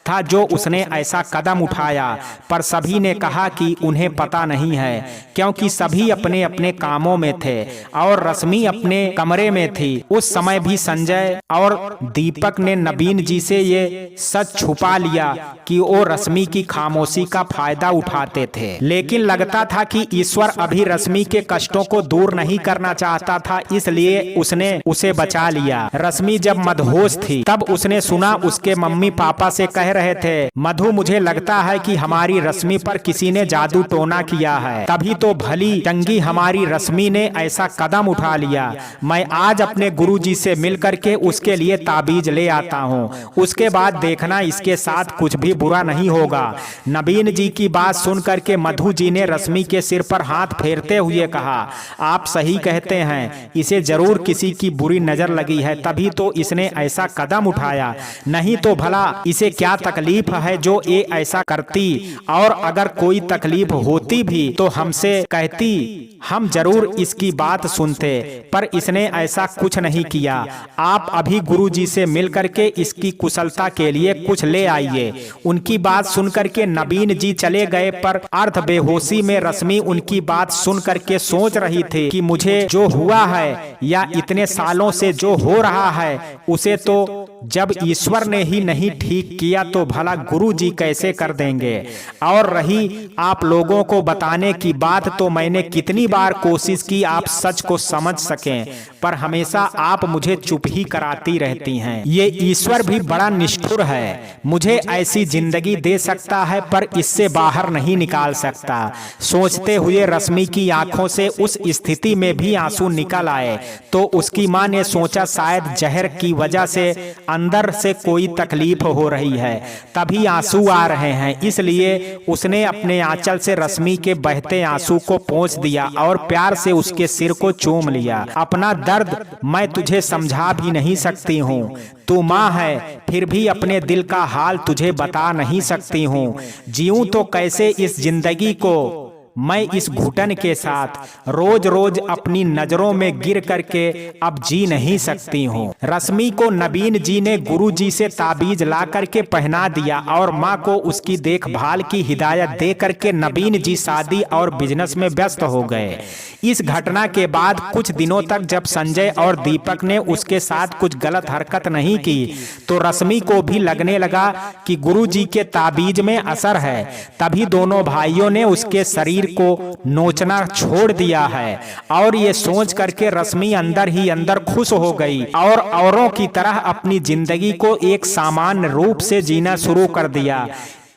था जो उसने ऐसा कदम उठाया, पर सभी ने कहा कि उन्हें पता नहीं है, क्योंकि सभी अपने अपने कामों में थे और रश्मि अपने कमरे में थी। उस समय भी संजय और दीपक ने नबीन जी से ये सच छुपा लिया कि वो रश्मि की खामोशी का फायदा उठाते थे, लेकिन लगता था कि ईश्वर अभी रश्मि के कष्टों को दूर नहीं करना चाहता था, इसलिए उसने उसे बचा लिया। रश्मि जब मदहोश थी तब उसने सुना उसके मम्मी पापा से कह रहे थे, मधु मुझे लगता है कि हमारी रश्मि पर किसी ने जादू टोना किया है, तभी तो भली चंगी हमारी रश्मि ने ऐसा कदम उठा लिया। मैं आज अपने गुरुजी से मिलकर के उसके लिए ताबीज ले आता हूँ, उसके बाद देखना इसके साथ कुछ भी बुरा नहीं होगा। नबीन जी की बात सुनकर के मधु जी ने रश्मि के सिर पर हाथ फेरते हुए कहा, आप सही कहते हैं, इसे जरूर किसी की बुरी नजर लगी है, तभी तो इसने ऐसा कदम उठाया, नहीं तो भला इसे क्या तकलीफ है जो ये ऐसा करती, और अगर कोई तकलीफ होती भी तो हमसे कहती, हम जरूर इसकी बात सुनते, पर इसने ऐसा कुछ नहीं किया। आप अभी गुरुजी से मिलकर के इसकी कुशलता के लिए कुछ ले आइए। उनकी बात सुनकर के नबीन जी चले गए, पर अर्ध बेहोशी में रश्मि उनकी बात सुन करके सोच रही थी कि मुझे जो हुआ है या इतने सालों से जो हो रहा है उसे तो जब ईश्वर ने ही नहीं ठीक किया तो भला गुरु जी कैसे कर देंगे। और रही आप लोगों को बताने की बात, तो मैंने कितनी बार कोशिश की आप सच को समझ सकें, पर हमेशा आप मुझे चुप ही कराती रहती हैं। ये ईश्वर भी बड़ा निष्ठुर है, मुझे ऐसी जिंदगी दे सकता है पर इससे बाहर नहीं निकाल सकता। सोचते हुए रश्मि की आंखों से उस स्थिति में भी आंसू निकल आए, तो उसकी मां ने सोचा शायद जहर की वजह से अंदर से कोई तकलीफ हो रही है, तभी आंसू आ रहे हैं। इसलिए उसने अपने आंचल से रश्मि के बहते आंसू को पोंछ दिया और प्यार से उसके सिर को चूम लिया। अपना दर्द मैं तुझे समझा भी नहीं सकती हूँ, तू माँ है, फिर भी अपने दिल का हाल तुझे बता नहीं सकती हूँ। जीऊं तो कैसे इस जिंदगी को मैं इस घुटन के साथ रोज रोज अपनी नजरों में गिर करके अब जी नहीं सकती हूँ। रश्मि को नबीन जी ने गुरुजी से ताबीज ला करके पहना दिया और माँ को उसकी देखभाल की हिदायत दे करके नबीन जी शादी और बिजनेस में व्यस्त हो गए। इस घटना के बाद कुछ दिनों तक जब संजय और दीपक ने उसके साथ कुछ गलत हरकत नहीं की तो रश्मि को भी लगने लगा कि गुरुजी के ताबीज में असर है। तभी दोनों भाइयों ने उसके शरीर को नोचना छोड़ दिया है और ये सोच करके रश्मि अंदर ही अंदर खुश हो गई और औरों की तरह अपनी जिंदगी को एक सामान्य रूप से जीना शुरू कर दिया।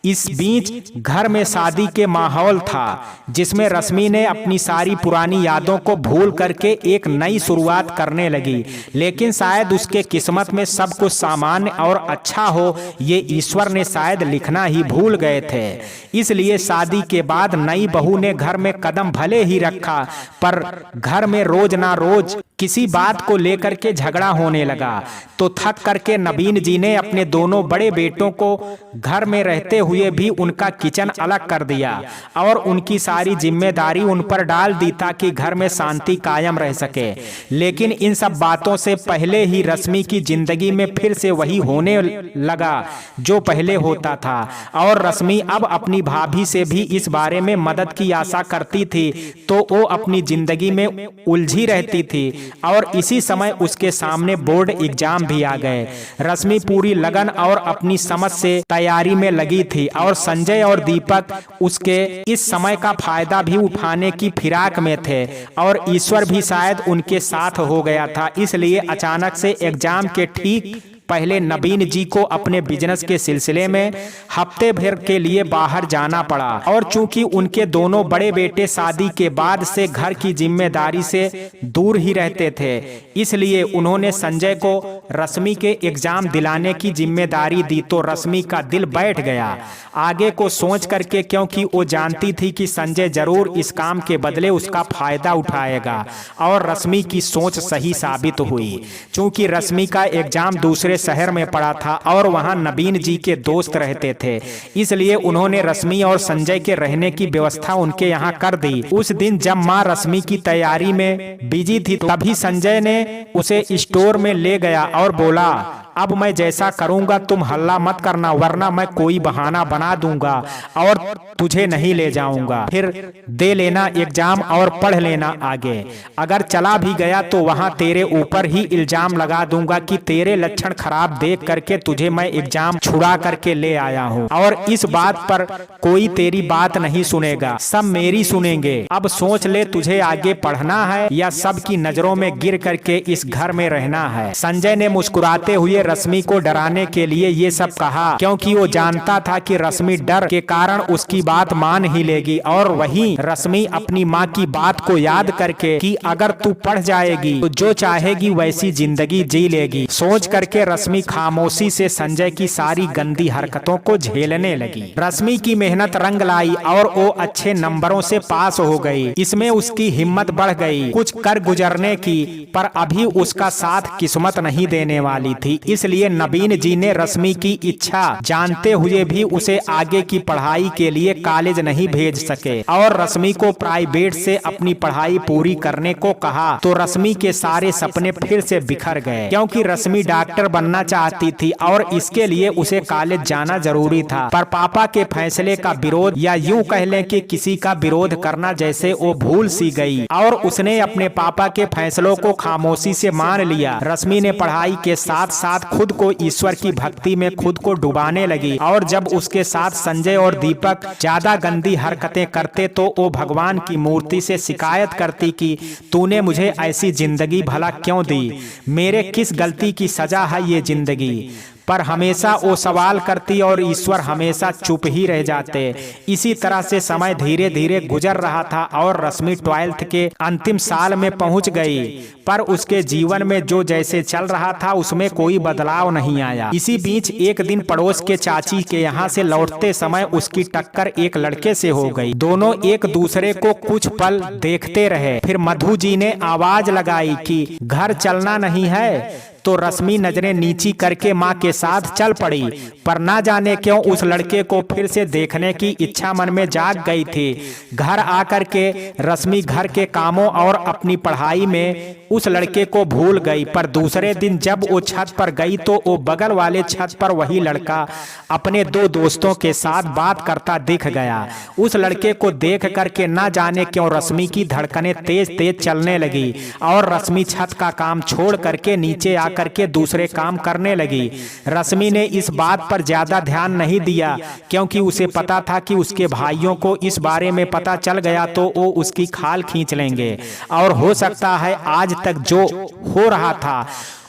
इस बीच घर में शादी के माहौल था जिसमें रश्मि ने अपनी सारी पुरानी यादों को भूल करके एक नई शुरुआत करने लगी। लेकिन शायद उसके किस्मत में सब कुछ सामान्य और अच्छा हो ये ईश्वर ने शायद लिखना ही भूल गए थे। इसलिए शादी के बाद नई बहू ने घर में कदम भले ही रखा पर घर में रोज ना रोज किसी बात को लेकर के झगड़ा होने लगा। तो थक करके नबीन जी ने अपने दोनों बड़े बेटों को घर में रहते हुए भी उनका किचन अलग कर दिया और उनकी सारी जिम्मेदारी उन पर डाल दी ताकि घर में शांति कायम रह सके। लेकिन इन सब बातों से पहले ही रश्मि की जिंदगी में फिर से वही होने लगा जो पहले होता था और रश्मि अब अपनी भाभी से भी इस बारे में मदद की आशा करती थी तो वो अपनी जिंदगी में उलझी रहती थी। और इसी समय उसके सामने बोर्ड एग्जाम भी आ गए। रश्मि पूरी लगन और अपनी समझ से तैयारी में लगी थी और संजय और दीपक उसके इस समय का फायदा भी उठाने की फिराक में थे और ईश्वर भी शायद उनके साथ हो गया था। इसलिए अचानक से एग्जाम के ठीक पहले नबीन जी को अपने बिजनेस के सिलसिले में हफ्ते भर के लिए बाहर जाना पड़ा और चूंकि उनके दोनों बड़े बेटे शादी के बाद से घर की जिम्मेदारी से दूर ही रहते थे इसलिए उन्होंने संजय को रश्मि के एग्जाम दिलाने की जिम्मेदारी दी। तो रश्मि का दिल बैठ गया आगे को सोच करके, क्योंकि वो जानती थी कि संजय जरूर इस काम के बदले उसका फायदा उठाएगा और रश्मि की सोच सही साबित हुई। चूंकि रश्मि का एग्जाम दूसरे शहर में पड़ा था और वहां नबीन जी के दोस्त रहते थे इसलिए उन्होंने रश्मि और संजय के रहने की व्यवस्था उनके यहाँ कर दी। उस दिन जब माँ रश्मि की तैयारी में बिजी थी तभी संजय ने उसे स्टोर में ले गया और बोला, अब मैं जैसा करूंगा तुम हल्ला मत करना वरना मैं कोई बहाना बना दूंगा और तुझे नहीं ले जाऊंगा। फिर दे लेना एग्जाम और पढ़ लेना आगे। अगर चला भी गया तो वहां तेरे ऊपर ही इल्जाम लगा दूंगा कि तेरे लक्षण खराब देख करके तुझे मैं एग्जाम छुड़ा करके ले आया हूं और इस बात पर कोई तेरी बात नहीं सुनेगा, सब मेरी सुनेंगे। अब सोच ले तुझे आगे पढ़ना है या सबकी नजरों में गिर करके इस घर में रहना है। संजय ने मुस्कुराते हुए रश्मि को डराने के लिए ये सब कहा क्योंकि वो जानता था कि रश्मि डर के कारण उसकी बात मान ही लेगी और वहीं रश्मि अपनी माँ की बात को याद करके कि अगर तू पढ़ जाएगी तो जो चाहेगी वैसी जिंदगी जी लेगी सोच करके रश्मि खामोशी से संजय की सारी गंदी हरकतों को झेलने लगी। रश्मि की मेहनत रंग लाई और वो अच्छे नंबरों से पास हो गई। इसमें उसकी हिम्मत बढ़ गई कुछ कर गुजरने की, पर अभी उसका साथ किस्मत नहीं देने वाली थी। इसलिए नबीन जी ने रश्मि की इच्छा जानते हुए भी उसे आगे की पढ़ाई के लिए कॉलेज नहीं भेज सके और रश्मि को प्राइवेट से अपनी पढ़ाई पूरी करने को कहा। तो रश्मि के सारे सपने फिर से बिखर गए क्योंकि रश्मि डॉक्टर बनना चाहती थी और इसके लिए उसे कॉलेज जाना जरूरी था। पर पापा के फैसले का विरोध या यूं कह लें कि किसी का विरोध करना जैसे वो भूल सी गई और उसने अपने पापा के फैसलों को खामोशी से मान लिया। रश्मि ने पढ़ाई के साथ साथ खुद को ईश्वर की भक्ति में खुद को डुबाने लगी और जब उसके साथ संजय और दीपक ज्यादा गंदी हरकतें करते तो वो भगवान की मूर्ति से शिकायत करती कि तूने मुझे ऐसी जिंदगी भला क्यों दी, मेरे किस गलती की सजा है ये जिंदगी। पर हमेशा वो सवाल करती और ईश्वर हमेशा चुप ही रह जाते। इसी तरह से समय धीरे धीरे गुजर रहा था और रश्मि 12th के अंतिम साल में पहुंच गई, पर उसके जीवन में जो जैसे चल रहा था उसमें कोई बदलाव नहीं आया। इसी बीच एक दिन पड़ोस के चाची के यहाँ से लौटते समय उसकी टक्कर एक लड़के से हो गई। दोनों एक दूसरे को कुछ पल देखते रहे। फिर मधु जी ने आवाज लगाई कि घर चलना नहीं है तो रश्मि नजरें नीची करके माँ के साथ चल पड़ी। पर ना जाने क्यों उस लड़के को फिर से देखने की इच्छा मन में जाग गई थी। घर आकर के रश्मि घर के कामों और अपनी पढ़ाई में उस लड़के को भूल गई। पर दूसरे दिन जब वो छत पर गई तो वो बगल वाले छत पर वही लड़का अपने दो दोस्तों के साथ बात करता दिख गया। उस लड़के को देख करके ना जाने क्यों रश्मि की धड़कनें तेज तेज चलने लगी और रश्मि छत का काम छोड़ करके नीचे आकर के दूसरे काम करने लगी। रश्मि ने इस बात पर ज्यादा ध्यान नहीं दिया क्योंकि उसे पता था कि उसके भाइयों को इस बारे में पता चल गया तो वो उसकी खाल खींच लेंगे और हो सकता है आज तक जो हो रहा था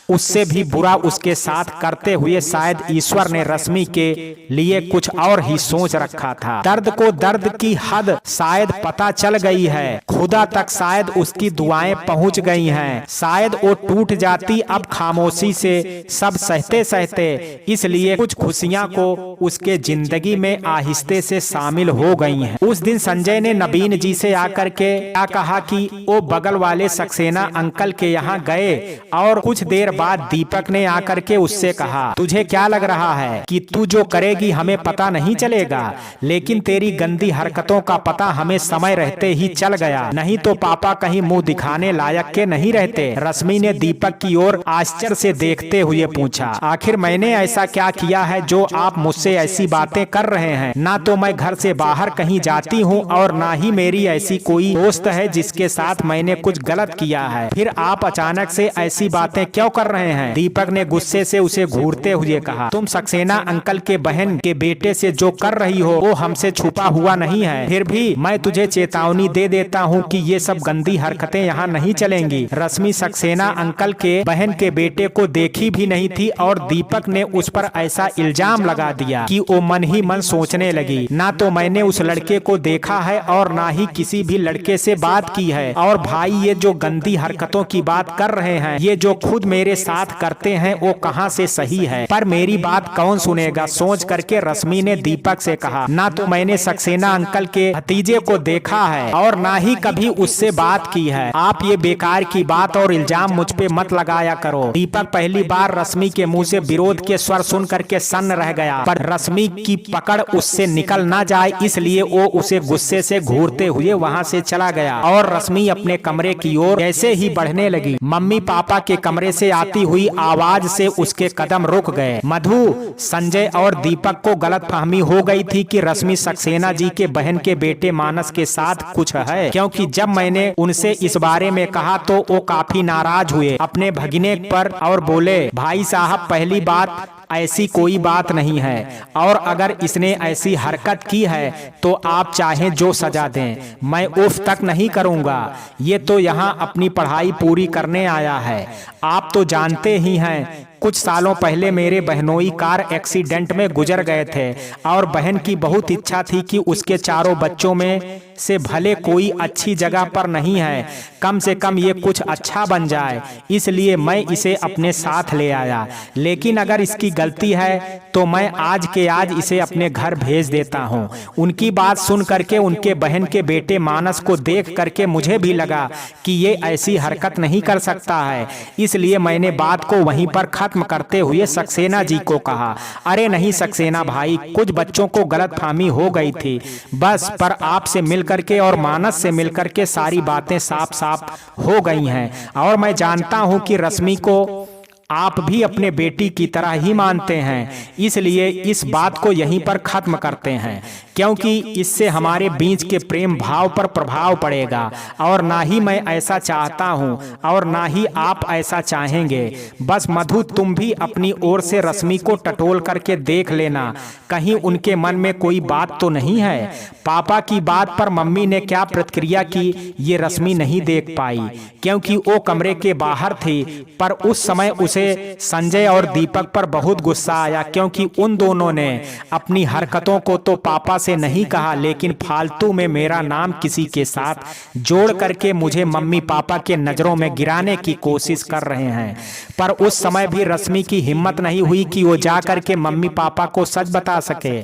उससे भी बुरा उसके साथ करते हुए शायद ईश्वर ने रश्मि के लिए कुछ और ही सोच रखा था। दर्द को दर्द की हद शायद पता चल गई है, खुदा तक शायद उसकी दुआएं पहुंच गई हैं। शायद वो टूट जाती अब खामोशी से सब सहते सहते, इसलिए कुछ खुशियां को उसके जिंदगी में आहिस्ते से शामिल हो गई हैं। उस दिन संजय ने नवीन जी से आकर के क्या कहा कि वो बगल वाले सक्सेना अंकल के यहाँ गए और कुछ देर बाद दीपक ने आकर के उससे कहा, तुझे क्या लग रहा है कि तू जो करेगी हमें पता नहीं चलेगा, लेकिन तेरी गंदी हरकतों का पता हमें समय रहते ही चल गया, नहीं तो पापा कहीं मुंह दिखाने लायक के नहीं रहते। रश्मि ने दीपक की ओर आश्चर्य से देखते हुए पूछा, आखिर मैंने ऐसा क्या किया है जो आप मुझसे ऐसी बातें कर रहे हैं? ना तो मैं घर से बाहर कहीं जाती हूँ और ना ही मेरी ऐसी कोई दोस्त है जिसके साथ मैंने कुछ गलत किया है, फिर आप अचानक से ऐसी बातें क्यों कर रहे हैं? दीपक ने गुस्से से उसे घूरते हुए कहा, तुम सक्सेना अंकल के बहन के बेटे से जो कर रही हो वो हमसे छुपा हुआ नहीं है, फिर भी मैं तुझे चेतावनी दे देता हूँ कि ये सब गंदी हरकतें यहाँ नहीं चलेंगी। रश्मि सक्सेना अंकल के बहन के बेटे को देखी भी नहीं थी और दीपक ने उस पर ऐसा इल्जाम लगा दिया कि वो मन ही मन सोचने लगी, ना तो मैंने उस लड़के को देखा है और ना ही किसी भी लड़के से बात की है, और भाई ये जो गंदी हरकतों की बात कर रहे हैं, ये जो खुद मेरे साथ करते हैं वो कहां से सही है, पर मेरी बात कौन सुनेगा, सोच करके रश्मि ने दीपक से कहा, ना तो मैंने सक्सेना अंकल के भतीजे को देखा है और ना ही कभी उससे बात की है। आप ये बेकार की बात और इल्जाम मुझ पे मत लगाया करो। दीपक पहली बार रश्मि के मुंह से विरोध के स्वर सुन करके सन्न रह गया, पर रश्मि की पकड़ उससे निकल ना जाए इसलिए वो उसे गुस्से से घूरते हुए वहां से चला गया और रश्मि अपने कमरे की ओर जैसे ही बढ़ने लगी, मम्मी पापा के कमरे से आती हुई आवाज से उसके कदम रुक गए। मधु, संजय और दीपक को गलतफहमी हो गई थी कि रश्मि सक्सेना जी के बहन के बेटे मानस के साथ कुछ है, क्योंकि जब मैंने उनसे इस बारे में कहा तो वो काफी नाराज हुए अपने भगिने पर और बोले, भाई साहब पहली बात ऐसी कोई बात नहीं है, और अगर इसने ऐसी हरकत की है तो आप चाहें जो सजा दें, मैं उफ तक नहीं करूंगा। ये तो यहाँ अपनी पढ़ाई पूरी करने आया है। आप तो जानते ही हैं कुछ सालों पहले मेरे बहनोई कार एक्सीडेंट में गुजर गए थे और बहन की बहुत इच्छा थी कि उसके चारों बच्चों में से भले कोई अच्छी जगह पर नहीं है, कम से कम ये कुछ अच्छा बन जाए, इसलिए मैं इसे अपने साथ ले आया। लेकिन अगर इसकी गलती है तो मैं आज के आज इसे अपने घर भेज देता हूँ। उनकी बात सुन करके उनके बहन के बेटे मानस को देख करके मुझे भी लगा कि ये ऐसी हरकत नहीं कर सकता है, इसलिए मैंने बात को वहीं पर खत्म करते हुए सक्सेना जी को कहा, अरे नहीं सक्सेना भाई, कुछ बच्चों को गलतफहमी हो गई थी बस, पर आपसे मिल करके और मानस से मिल करके सारी बातें साफ साफ हो गई हैं, और मैं जानता हूं कि रश्मि को आप भी अपने बेटी की तरह ही मानते हैं, इसलिए इस बात को यहीं पर खत्म करते हैं, क्योंकि इससे हमारे बीच के प्रेम भाव पर प्रभाव पड़ेगा, और ना ही मैं ऐसा चाहता हूं और ना ही आप ऐसा चाहेंगे। बस मधु, तुम भी अपनी ओर से रश्मि को टटोल करके देख लेना, कहीं उनके मन में कोई बात तो नहीं है। पापा की बात पर मम्मी ने क्या प्रतिक्रिया की ये रश्मि नहीं देख पाई, क्योंकि वो कमरे के बाहर थी, पर उस समय उसे संजय और दीपक पर बहुत गुस्सा आया, क्योंकि उन दोनों ने अपनी हरकतों को तो पापा से नहीं कहा, लेकिन फालतू में मेरा नाम किसी के साथ जोड़ करके मुझे मम्मी पापा के नजरों में गिराने की कोशिश कर रहे हैं। पर उस समय भी रश्मि की हिम्मत नहीं हुई कि वो जा करके मम्मी पापा को सच बता सके।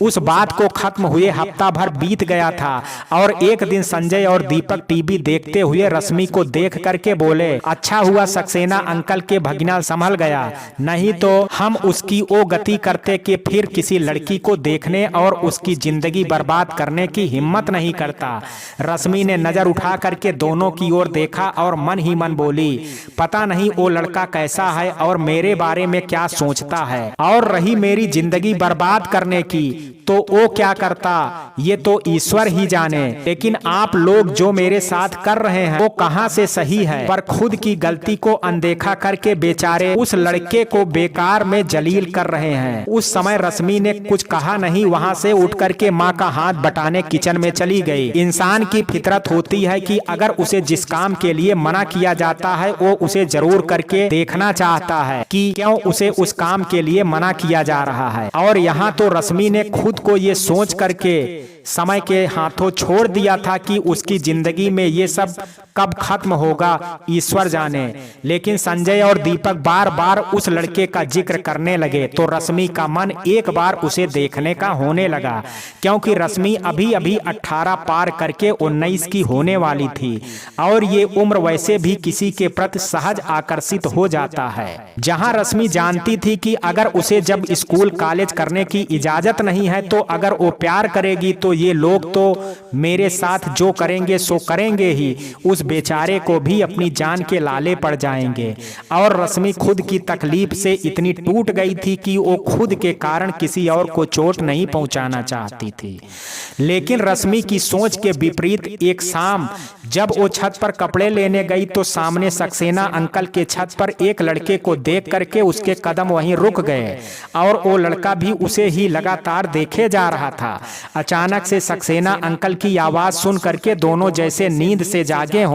उस बात को खत्म हुए हफ्ता भर बीत गया था और एक दिन संजय और दीपक टीवी देखते हुए रश्मि को देख करके बोले, अच्छा हुआ सक्सेना अंकल के भगिना संभल गया, नहीं तो हम उसकी वो गति करते कि फिर किसी लड़की को देखने और उसकी जिंदगी बर्बाद करने की हिम्मत नहीं करता। रश्मि ने नजर उठा करके दोनों की ओर देखा और मन ही मन बोली, पता नहीं वो लड़का कैसा है और मेरे बारे में क्या सोचता है। और रही मेरी जिंदगी बर्बाद करने की, तो वो क्या करता ये तो ईश्वर ही जाने। लेकिन आप लोग जो मेरे साथ कर रहे हैं वो कहां से सही है। पर खुद की गलती को अनदेखा करके बेचारे उस लड़के को बेकार में जलील कर रहे हैं। उस समय रश्मि ने कुछ कहा नहीं, वहां से उठ करके माँ का हाथ बटाने किचन में चली गई। इंसान की फितरत होती है कि अगर उसे जिस काम के लिए मना किया जाता है वो उसे जरूर करके देखना चाहता है कि क्यों उसे उस काम के लिए मना किया जा रहा है। और यहाँ तो रश्मि ने खुद को ये सोच करके समय के हाथों छोड़ दिया था कि उसकी जिंदगी में ये सब कब खत्म होगा ईश्वर जाने। लेकिन संजय और दीपक बार बार उस लड़के का जिक्र करने लगे तो रश्मि का मन एक बार उसे देखने का होने लगा, क्योंकि रश्मि अभी अभी 18 पार करके 19 की होने वाली थी और ये उम्र वैसे भी किसी के प्रति सहज आकर्षित हो जाता है। जहां रश्मि जानती थी कि अगर उसे जब स्कूल कॉलेज करने की इजाजत नहीं है तो अगर वो प्यार करेगी तो ये लोग तो मेरे साथ जो करेंगे सो करेंगे ही, उस बेचारे को भी अपनी जान के लाले पड़ जाएंगे। और रश्मि खुद की तकलीफ से इतनी टूट गई थी कि वो खुद के कारण किसी और को चोट नहीं पहुंचाना चाहती थी। लेकिन रश्मि की सोच के विपरीत एक शाम जब वो छत पर कपड़े लेने गई तो सामने सक्सेना अंकल के छत पर एक लड़के को देख करके उसके कदम वहीं रुक गए और वो लड़का भी उसे ही लगातार देखे जा रहा था। अचानक से सक्सेना अंकल की आवाज सुन करके दोनों जैसे नींद से जागे हों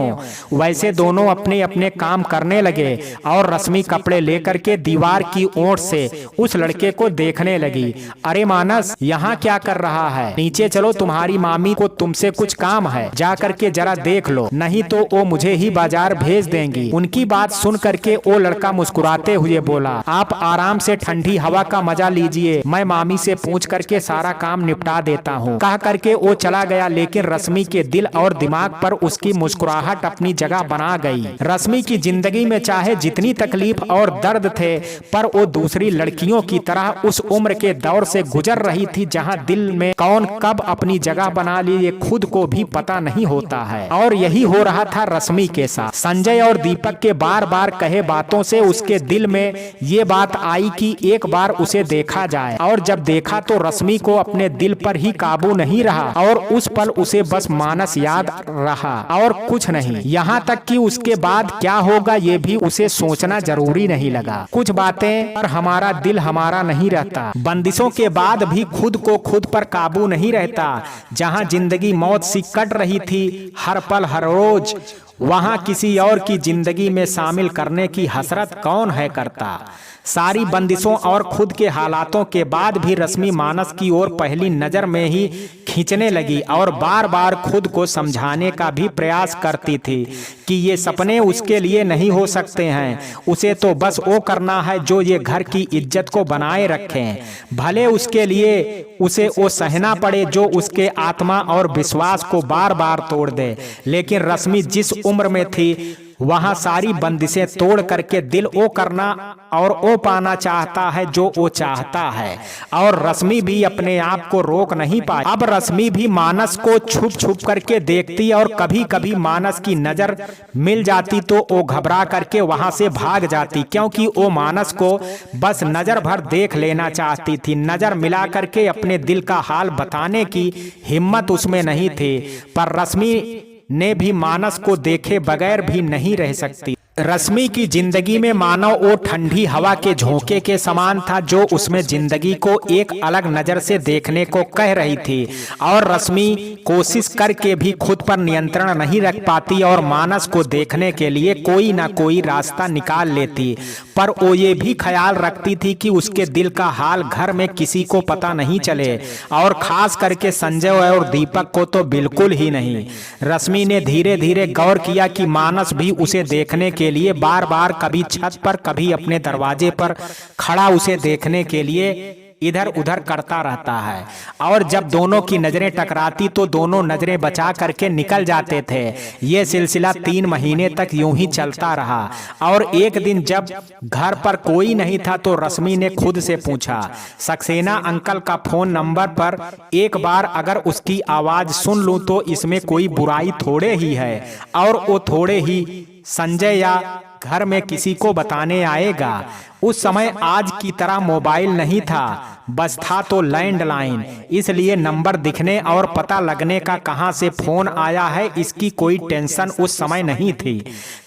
वैसे दोनों अपने अपने काम करने लगे और रश्मि कपड़े लेकर के दीवार की ओर से उस लड़के को देखने लगी। अरे मानस, यहाँ क्या कर रहा है? नीचे चलो, तुम्हारी मामी को तुमसे कुछ काम है, जा करके जरा देख लो, नहीं तो वो मुझे ही बाजार भेज देंगी। उनकी बात सुन करके वो लड़का मुस्कुराते हुए बोला, आप आराम से ठंडी हवा का मजा लीजिए, मैं मामी से पूछ करके सारा काम निपटा देता हूँ। कह करके वो चला गया। लेकिन रश्मि के दिल और दिमाग पर उसकी मुस्कुराहट अपनी जगह बना गई। रश्मि की जिंदगी में चाहे जितनी तकलीफ और दर्द थे, पर वो दूसरी लड़कियों की तरह उस उम्र के दौर से गुजर रही थी जहां दिल में कौन कब अपनी जगह बना ली ये खुद को भी पता नहीं होता है। और यही हो रहा था रश्मि के साथ। संजय और दीपक के बार बार कहे बातों से उसके दिल में ये बात आई कि एक बार उसे देखा जाए। और जब देखा तो रश्मि को अपने दिल पर ही काबू नहीं रहा और उस पल उसे बस मानस याद रहा और कुछ नहीं। यहाँ तक कि उसके बाद क्या होगा ये भी उसे सोचना जरूरी नहीं लगा। कुछ बातें पर हमारा दिल हमारा नहीं रहता। बंदिशों के बाद भी खुद को खुद पर काबू नहीं रहता। जहाँ जिंदगी मौत सी कट रही थी हर पल हर रोज, वहाँ किसी और की जिंदगी में शामिल करने की हसरत कौन है करता। सारी बंदिशों और खुद के हालातों के बाद भी रश्मि मानस की ओर पहली नजर में ही खींचने लगी और बार बार खुद को समझाने का भी प्रयास करती थी कि ये सपने उसके लिए नहीं हो सकते हैं। उसे तो बस वो करना है जो ये घर की इज्जत को बनाए रखे, भले उसके लिए उसे वो सहना पड़े जो उसके आत्मा और विश्वास को बार बार तोड़ दे। लेकिन रश्मि जिस उम्र में थी वहां सारी बंदिशें तोड़ करके दिल वो करना और वो पाना चाहता है जो वो चाहता है। और रश्मि भी अपने आप को रोक नहीं पाई। अब रश्मि भी मानस को छुप छुप करके देखती और कभी कभी मानस की नजर मिल जाती तो वो घबरा करके वहां से भाग जाती, क्योंकि वो मानस को बस नजर भर देख लेना चाहती थी। नजर मिला करके अपने दिल का हाल बताने की हिम्मत उसमें नहीं थी। पर रश्मि ने भी मानस को देखे बगैर भी नहीं रह सकती। रश्मि की जिंदगी में मानो वो ठंडी हवा के झोंके के समान था जो उसमें जिंदगी को एक अलग नजर से देखने को कह रही थी। और रश्मि कोशिश करके भी खुद पर नियंत्रण नहीं रख पाती और मानस को देखने के लिए कोई ना कोई रास्ता निकाल लेती, पर वो ये भी ख्याल रखती थी कि उसके दिल का हाल घर में किसी को पता नहीं चले, और खास करके संजय और दीपक को तो बिल्कुल ही नहीं। रश्मि ने धीरे धीरे गौर किया कि मानस भी उसे देखने के लिए बार बार कभी छत पर कभी अपने दरवाजे पर खड़ा उसे देखने के लिए इधर उधर करता रहता है, और जब दोनों की नजरें टकराती तो दोनों नजरें बचा करके निकल जाते थे। ये सिलसिला 3 महीने तक यूं ही चलता रहा, और एक दिन जब घर पर कोई नहीं था तो रश्मि ने खुद से पूछा, सक्सेना अंकल का फोन नंबर पर एक बार अगर उसकी आवाज सुन लूं तो इसमें कोई बुराई थोड़े ही है, और वो थोड़े ही संजय या घर में किसी को बताने आएगा। उस समय आज की तरह मोबाइल नहीं था, बस था तो लैंडलाइन, इसलिए नंबर दिखने और पता लगने का कहां से फोन आया है इसकी कोई टेंशन उस समय नहीं थी।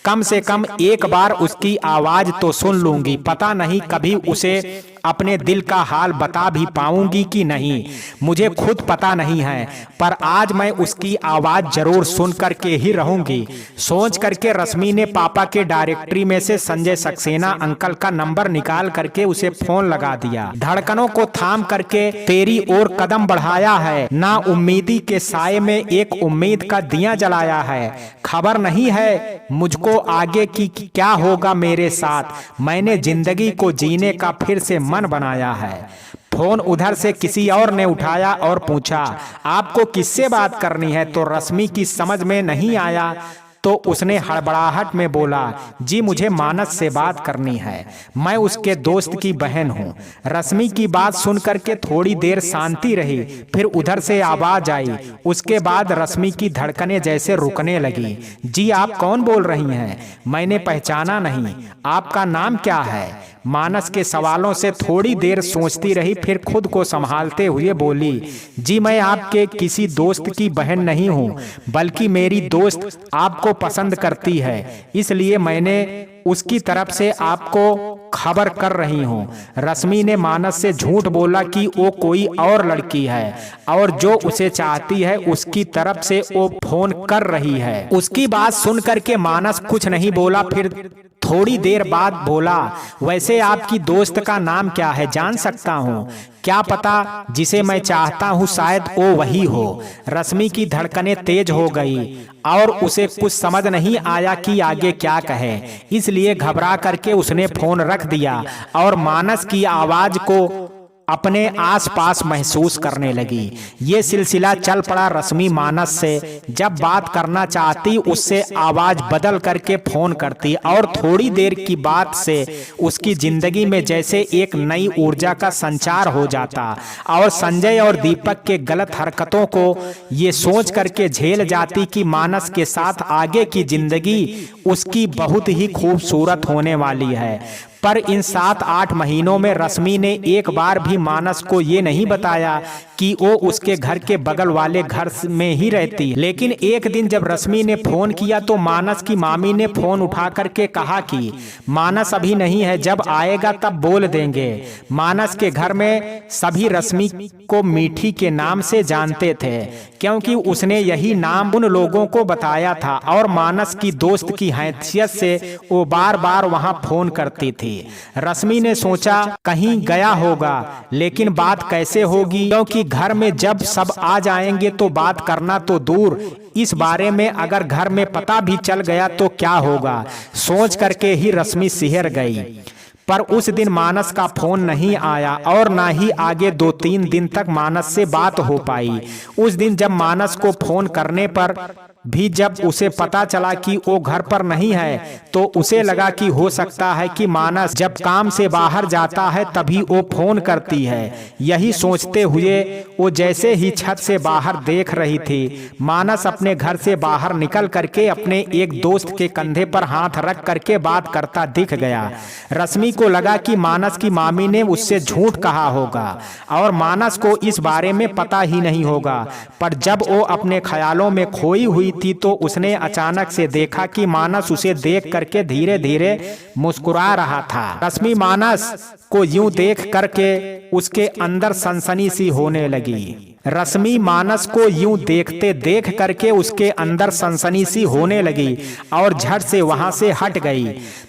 कम से कम एक बार उसकी आवाज तो सुन लूंगी, पता नहीं कभी उसे अपने दिल का हाल बता भी पाऊंगी कि नहीं, मुझे खुद पता नहीं है, पर आज मैं उसकी आवाज जरूर सुन करके ही रहूंगी। सोच करके रश्मि ने पापा के डायरेक्टरी में से संजय सक्सेना अंकल का नंबर निकाल करके उसे फोन लगा दिया। धड़कनों को थाम करके तेरी ओर कदम बढ़ाया है, ना उम्मीदी के साए में एक उम्मीद का दिया जलाया है। खबर नहीं है मुझको आगे की क्या होगा मेरे साथ, मैंने जिंदगी को जीने का फिर से मन बनाया है। फोन उधर से किसी और ने उठाया और पूछा, आपको किससे बात करनी है? तो रश्मि की समझ में नहीं आया तो उसने हड़बड़ाहट में बोला, जी मुझे मानस से बात करनी है, मैं उसके दोस्त की बहन हूँ। रश्मि की बात सुन करके थोड़ी देर शांति रही, फिर उधर से आवाज आई। उसके बाद रश्मि की धड़कनें जैसे रुकने लगी। जी आप कौन बोल रही हैं? मैंने पहचाना नहीं, आपका नाम क्या है? मानस के सवालों से थोड़ी देर सोचती रही, फिर खुद को संभालते हुए बोली, जी मैं आपके किसी दोस्त की बहन नहीं हूँ, बल्कि मेरी दोस्त आपको पसंद करती है, इसलिए मैंने उसकी तरफ से आपको खबर कर रही हूँ। रश्मि ने मानस से झूठ बोला कि वो कोई और लड़की है और जो उसे चाहती है उसकी तरफ से वो फोन कर रही है। उसकी बात सुन करके मानस कुछ नहीं बोला, फिर थोड़ी देर बाद बोला, वैसे आपकी दोस्त का नाम क्या है, जान सकता हूँ? क्या पता जिसे मैं चाहता हूँ शायद वो वही हो। रश्मि की धड़कनें तेज हो गई और उसे कुछ समझ नहीं आया कि आगे क्या कहे, इसलिए घबरा करके उसने फोन रख दिया और मानस की आवाज को अपने आसपास महसूस करने लगी। ये सिलसिला चल पड़ा रश्मि मानस से जब बात करना चाहती उससे आवाज बदल करके फोन करती, और थोड़ी देर की बात से उसकी जिंदगी में जैसे एक नई ऊर्जा का संचार हो जाता, और संजय और दीपक के गलत हरकतों को ये सोच करके झेल जाती कि मानस के साथ आगे की जिंदगी उसकी बहुत ही खूबसूरत होने वाली है। पर इन 7-8 महीनों में रश्मि ने एक बार भी मानस को ये नहीं बताया कि वो उसके घर के बगल वाले घर में ही रहती। लेकिन एक दिन जब रश्मि ने फोन किया तो मानस की मामी ने फोन उठा करके कहा कि मानस अभी नहीं है, जब आएगा तब बोल देंगे। मानस के घर में सभी रश्मि को मीठी के नाम से जानते थे, क्योंकि उसने यही नाम उन लोगों को बताया था, और मानस की दोस्त की हैसियत से वो बार बार वहां फोन करती थी। रश्मि ने सोचा कहीं गया होगा, लेकिन बात कैसे होगी, क्योंकि घर में जब सब आ जाएंगे तो बात करना तो दूर, इस बारे में अगर घर में पता भी चल गया तो क्या होगा, सोच करके ही रश्मि सिहर गई। पर उस दिन मानस का फोन नहीं आया और ना ही आगे 2-3 दिन तक मानस से बात हो पाई। उस दिन जब मानस को फोन करने पर भी जब उसे पता चला कि वो घर पर नहीं है तो उसे लगा कि हो सकता है कि मानस जब काम से बाहर जाता है तभी वो फोन करती है। यही सोचते हुए वो जैसे ही छत से बाहर देख रही थी, मानस अपने घर से बाहर निकल करके अपने एक दोस्त के कंधे पर हाथ रख करके बात करता दिख गया। रश्मि को लगा कि मानस की मामी ने उससे झूठ कहा होगा और मानस को इस बारे में पता ही नहीं होगा, पर जब वो अपने ख्यालों में खोई हुई हुई थी तो उसने अचानक से देखा कि मानस उसे देख करके धीरे धीरे मुस्कुरा रहा था। रश्मि मानस को यूं देख करके उसके अंदर सनसनी सी होने लगी। रश्मि मानस को यूं देखते देख करके उसके अंदर सनसनी सी होने लगी और झट से वहां से हट गई।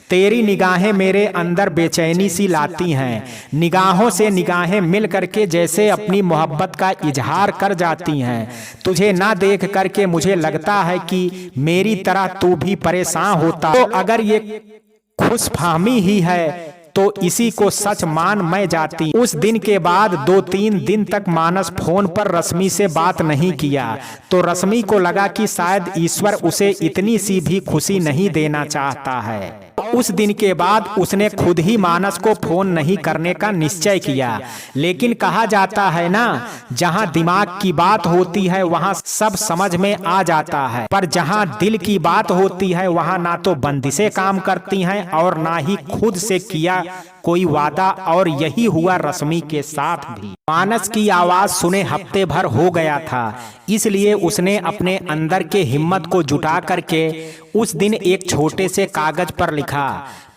तेरी निगाहें मेरे अंदर बेचैनी सी लाती हैं। निगाहों से निगाहें मिल करके जैसे अपनी मोहब्बत का इजहार कर जाती हैं। तुझे ना देख करके मुझे लगता है कि मेरी तरह तू भी परेशान होता। तो अगर ये खुशफहमी ही है तो इसी को सच मान मैं जाती। उस दिन के बाद 2-3 दिन तक मानस फोन पर रश्मि से बात नहीं किया तो रश्मि को लगा कि शायद ईश्वर उसे इतनी सी भी खुशी नहीं देना चाहता है। उस दिन के बाद उसने खुद ही मानस को फोन नहीं करने का निश्चय किया। लेकिन कहा जाता है ना, जहां दिमाग की बात होती है वहां सब समझ में आ जाता है, पर जहां दिल की बात होती है वहां ना तो बंदिशें काम करती हैं और ना ही खुद से किया कोई वादा। और यही हुआ रश्मि के साथ भी। मानस की आवाज सुने हफ्ते भर हो गया था, इसलिए उसने अपने अंदर के हिम्मत को जुटा करके उस दिन एक छोटे से कागज पर लिखा,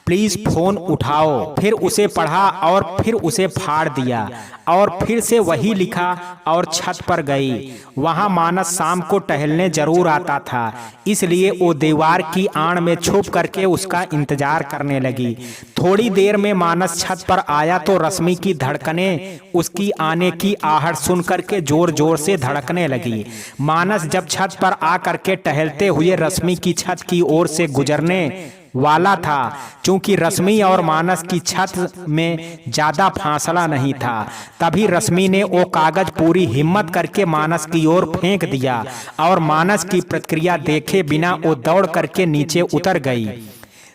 प्लीज फोन उठाओ। फिर उसे पढ़ा और फिर उसे फाड़ दिया और फिर से वही लिखा और छत पर गई। वहां मानस शाम को टहलने जरूर आता था, इसलिए वो दीवार की आड़ में छुप करके उसका इंतजार करने लगी। थोड़ी देर में मानस छत पर आया तो रश्मि की धड़कनें उसकी आने की आहट सुन करके जोर जोर से धड़कने लगी। मानस जब छत पर आ करके टहलते हुए रश्मि की छत की ओर से गुजरने वाला था, चूंकि रश्मि और मानस की छत में ज्यादा फासला नहीं था, तभी रश्मि ने वो कागज पूरी हिम्मत करके मानस की ओर फेंक दिया और मानस की प्रतिक्रिया देखे बिना वो दौड़ करके नीचे उतर गई।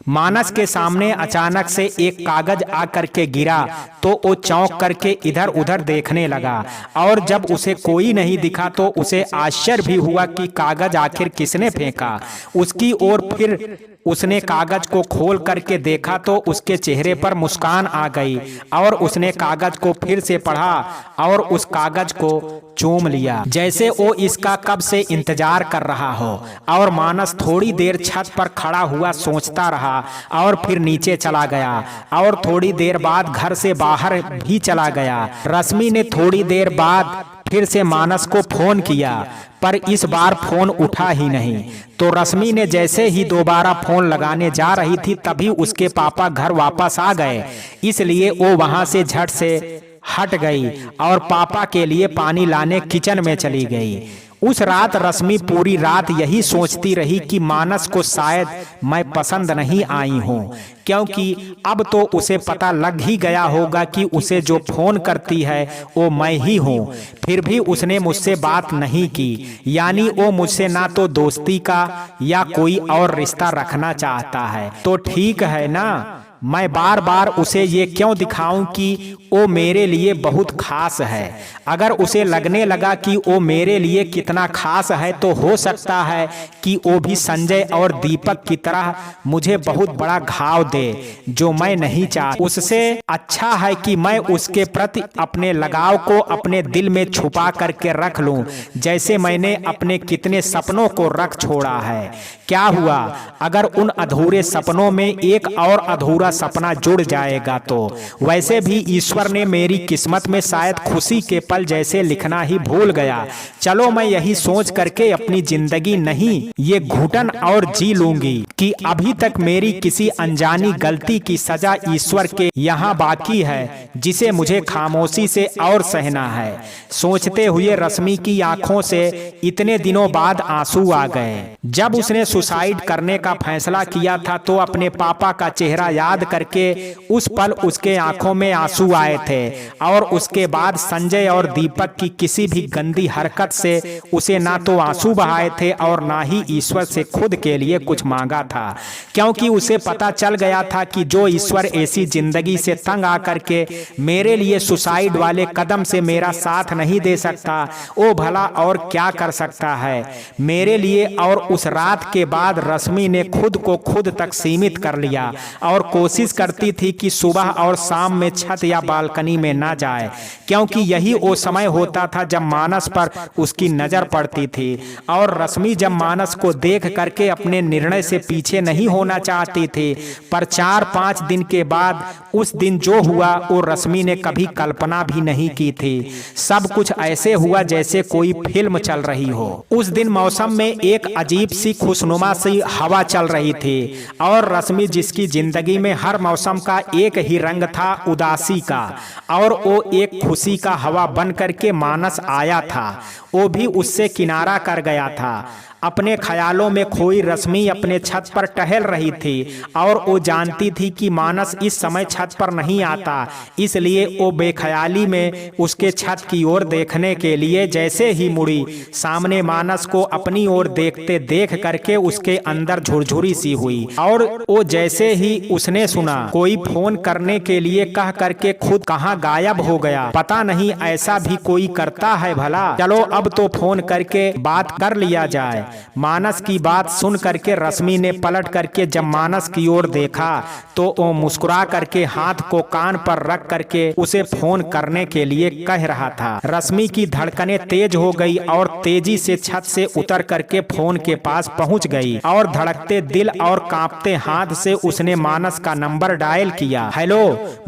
मानस के सामने अचानक से एक कागज आकर के गिरा तो वो चौंक करके इधर उधर देखने लगा और जब उसे कोई नहीं दिखा तो उसे आश्चर्य भी हुआ कि कागज आखिर किसने फेंका। उसकी ओर फिर उसने कागज को खोल करके देखा तो उसके चेहरे पर मुस्कान आ गई और उसने कागज को फिर से पढ़ा और उस कागज को चूम लिया जैसे वो इसका कब से इंतजार कर रहा हो। और मानस थोड़ी देर छत पर खड़ा हुआ सोचता रहा और फिर नीचे चला गया और थोड़ी देर बाद घर से बाहर भी चला गया। रश्मि ने थोड़ी देर बाद फिर से मानस को फोन किया पर इस बार फोन उठा ही नहीं। तो रश्मि ने जैसे ही दोबारा फोन लगाने जा रही थी तभी उसके पापा घर वापस आ गए, इसलिए वो वहां से झट से हट गई और पापा के लिए पानी लाने किचन में चली गई। उस रात रश्मि पूरी रात यही सोचती रही कि मानस को शायद मैं पसंद नहीं आई हूँ, क्योंकि अब तो उसे पता लग ही गया होगा कि उसे जो फोन करती है वो मैं ही हूँ। फिर भी उसने मुझसे बात नहीं की, यानी वो मुझसे ना तो दोस्ती का या कोई और रिश्ता रखना चाहता है। तो ठीक है ना, मैं बार बार उसे ये क्यों दिखाऊं कि वो मेरे लिए बहुत खास है। अगर उसे लगने लगा कि वो मेरे लिए कितना खास है तो हो सकता है कि वो भी संजय और दीपक की तरह मुझे बहुत बड़ा घाव दे, जो मैं नहीं चाहता। उससे अच्छा है कि मैं उसके प्रति अपने लगाव को अपने दिल में छुपा करके रख लूं, जैसे मैंने अपने कितने सपनों को रख छोड़ा है। क्या हुआ अगर उन अधूरे सपनों में एक और अधूरा सपना जुड़ जाएगा तो। वैसे भी ईश्वर ने मेरी किस्मत में शायद खुशी के पल जैसे लिखना ही भूल गया। चलो मैं यही सोच करके अपनी जिंदगी नहीं ये घुटन और जी लूंगी कि अभी तक मेरी किसी अनजानी गलती की सजा ईश्वर के यहाँ बाकी है, जिसे मुझे खामोशी से और सहना है। सोचते हुए रश्मि की आंखों से इतने दिनों बाद आंसू आ गए। जब उसने सुसाइड करने का फैसला किया था तो अपने पापा का चेहरा याद करके उस पल उसके आंखों में आंसू आए थे और उसके बाद संजय और दीपक की किसी भी गंदी हरकत से उसे ना तो आंसू बहाए थे और ना ही ईश्वर से खुद के लिए कुछ मांगा था, क्योंकि उसे पता चल गया था कि जो ईश्वर ऐसी जिंदगी से तंग आकर के मेरे लिए सुसाइड वाले कदम से मेरा साथ नहीं दे सकता, वो भला और क्या कर सकता है मेरे लिए। और उस रात के बाद रश्मि ने खुद को खुद तक सीमित कर लिया और कोशिश करती थी कि सुबह और शाम में छत या बालकनी में ना जाए, क्योंकि यही वो समय होता था जब मानस पर उसकी नजर पड़ती थी और रश्मि जब मानस को देख करके अपने निर्णय से पीछे नहीं होना चाहती थी, पर 4-5 दिन के बाद उस दिन जो हुआ वो रश्मि ने कभी कल्पना भी नहीं की थी। सब कुछ ऐसे हुआ जैसे कोई फिल्म चल रही हो। उस दिन मौसम में एक अजीब सी खुशनुमा सी हवा चल रही थी और रश्मि जिसकी जिंदगी में हर मौसम का एक ही रंग था, उदासी का, और वो एक खुशी का हवा बन करके मानस आया था। वो भी उससे किनारा कर गया था। अपने ख्यालों में खोई रश्मि अपने छत पर टहल रही थी और वो जानती थी कि मानस इस समय छत पर नहीं आता, इसलिए वो बेख्याली में उसके छत की ओर देखने के लिए जैसे ही मुड़ी, सामने मानस को अपनी ओर देखते देख करके उसके अंदर झुरझुरी सी हुई और वो जैसे ही उसने सुना कोई फोन करने के लिए कह करके खुद कहाँ गायब हो गया। पता नहीं ऐसा भी कोई करता है भला। चलो अब तो फोन करके बात कर लिया जाए। मानस की बात सुन करके रश्मि ने पलट करके जब मानस की ओर देखा तो वो मुस्कुरा करके हाथ को कान पर रख करके उसे फोन करने के लिए कह रहा था। रश्मि की धड़कनें तेज हो गई और तेजी से छत से उतर करके फोन के पास पहुंच गई और धड़कते दिल और कांपते हाथ से उसने मानस का नंबर डायल किया। हेलो,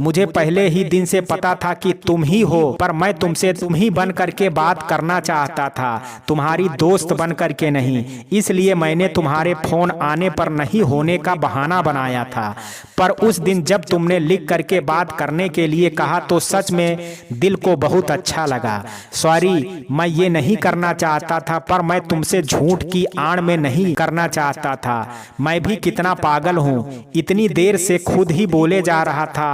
मुझे पहले ही दिन से पता था कि तुम ही हो, पर मैं तुमसे तुम ही बन करके बात करना चाहता था, तुम्हारी दोस्त बन करके नहीं। इसलिए मैंने तुम्हारे फोन आने पर नहीं होने का बहाना बनाया था, पर उस दिन जब तुमने लिख करके बात करने के लिए कहा तो सच में दिल को बहुत अच्छा लगा। सॉरी, मैं ये नहीं करना चाहता था, पर मैं तुमसे झूठ की आड़ में नहीं करना चाहता था। मैं भी कितना पागल हूँ, इतनी देर से खुद ही बोले जा रहा था।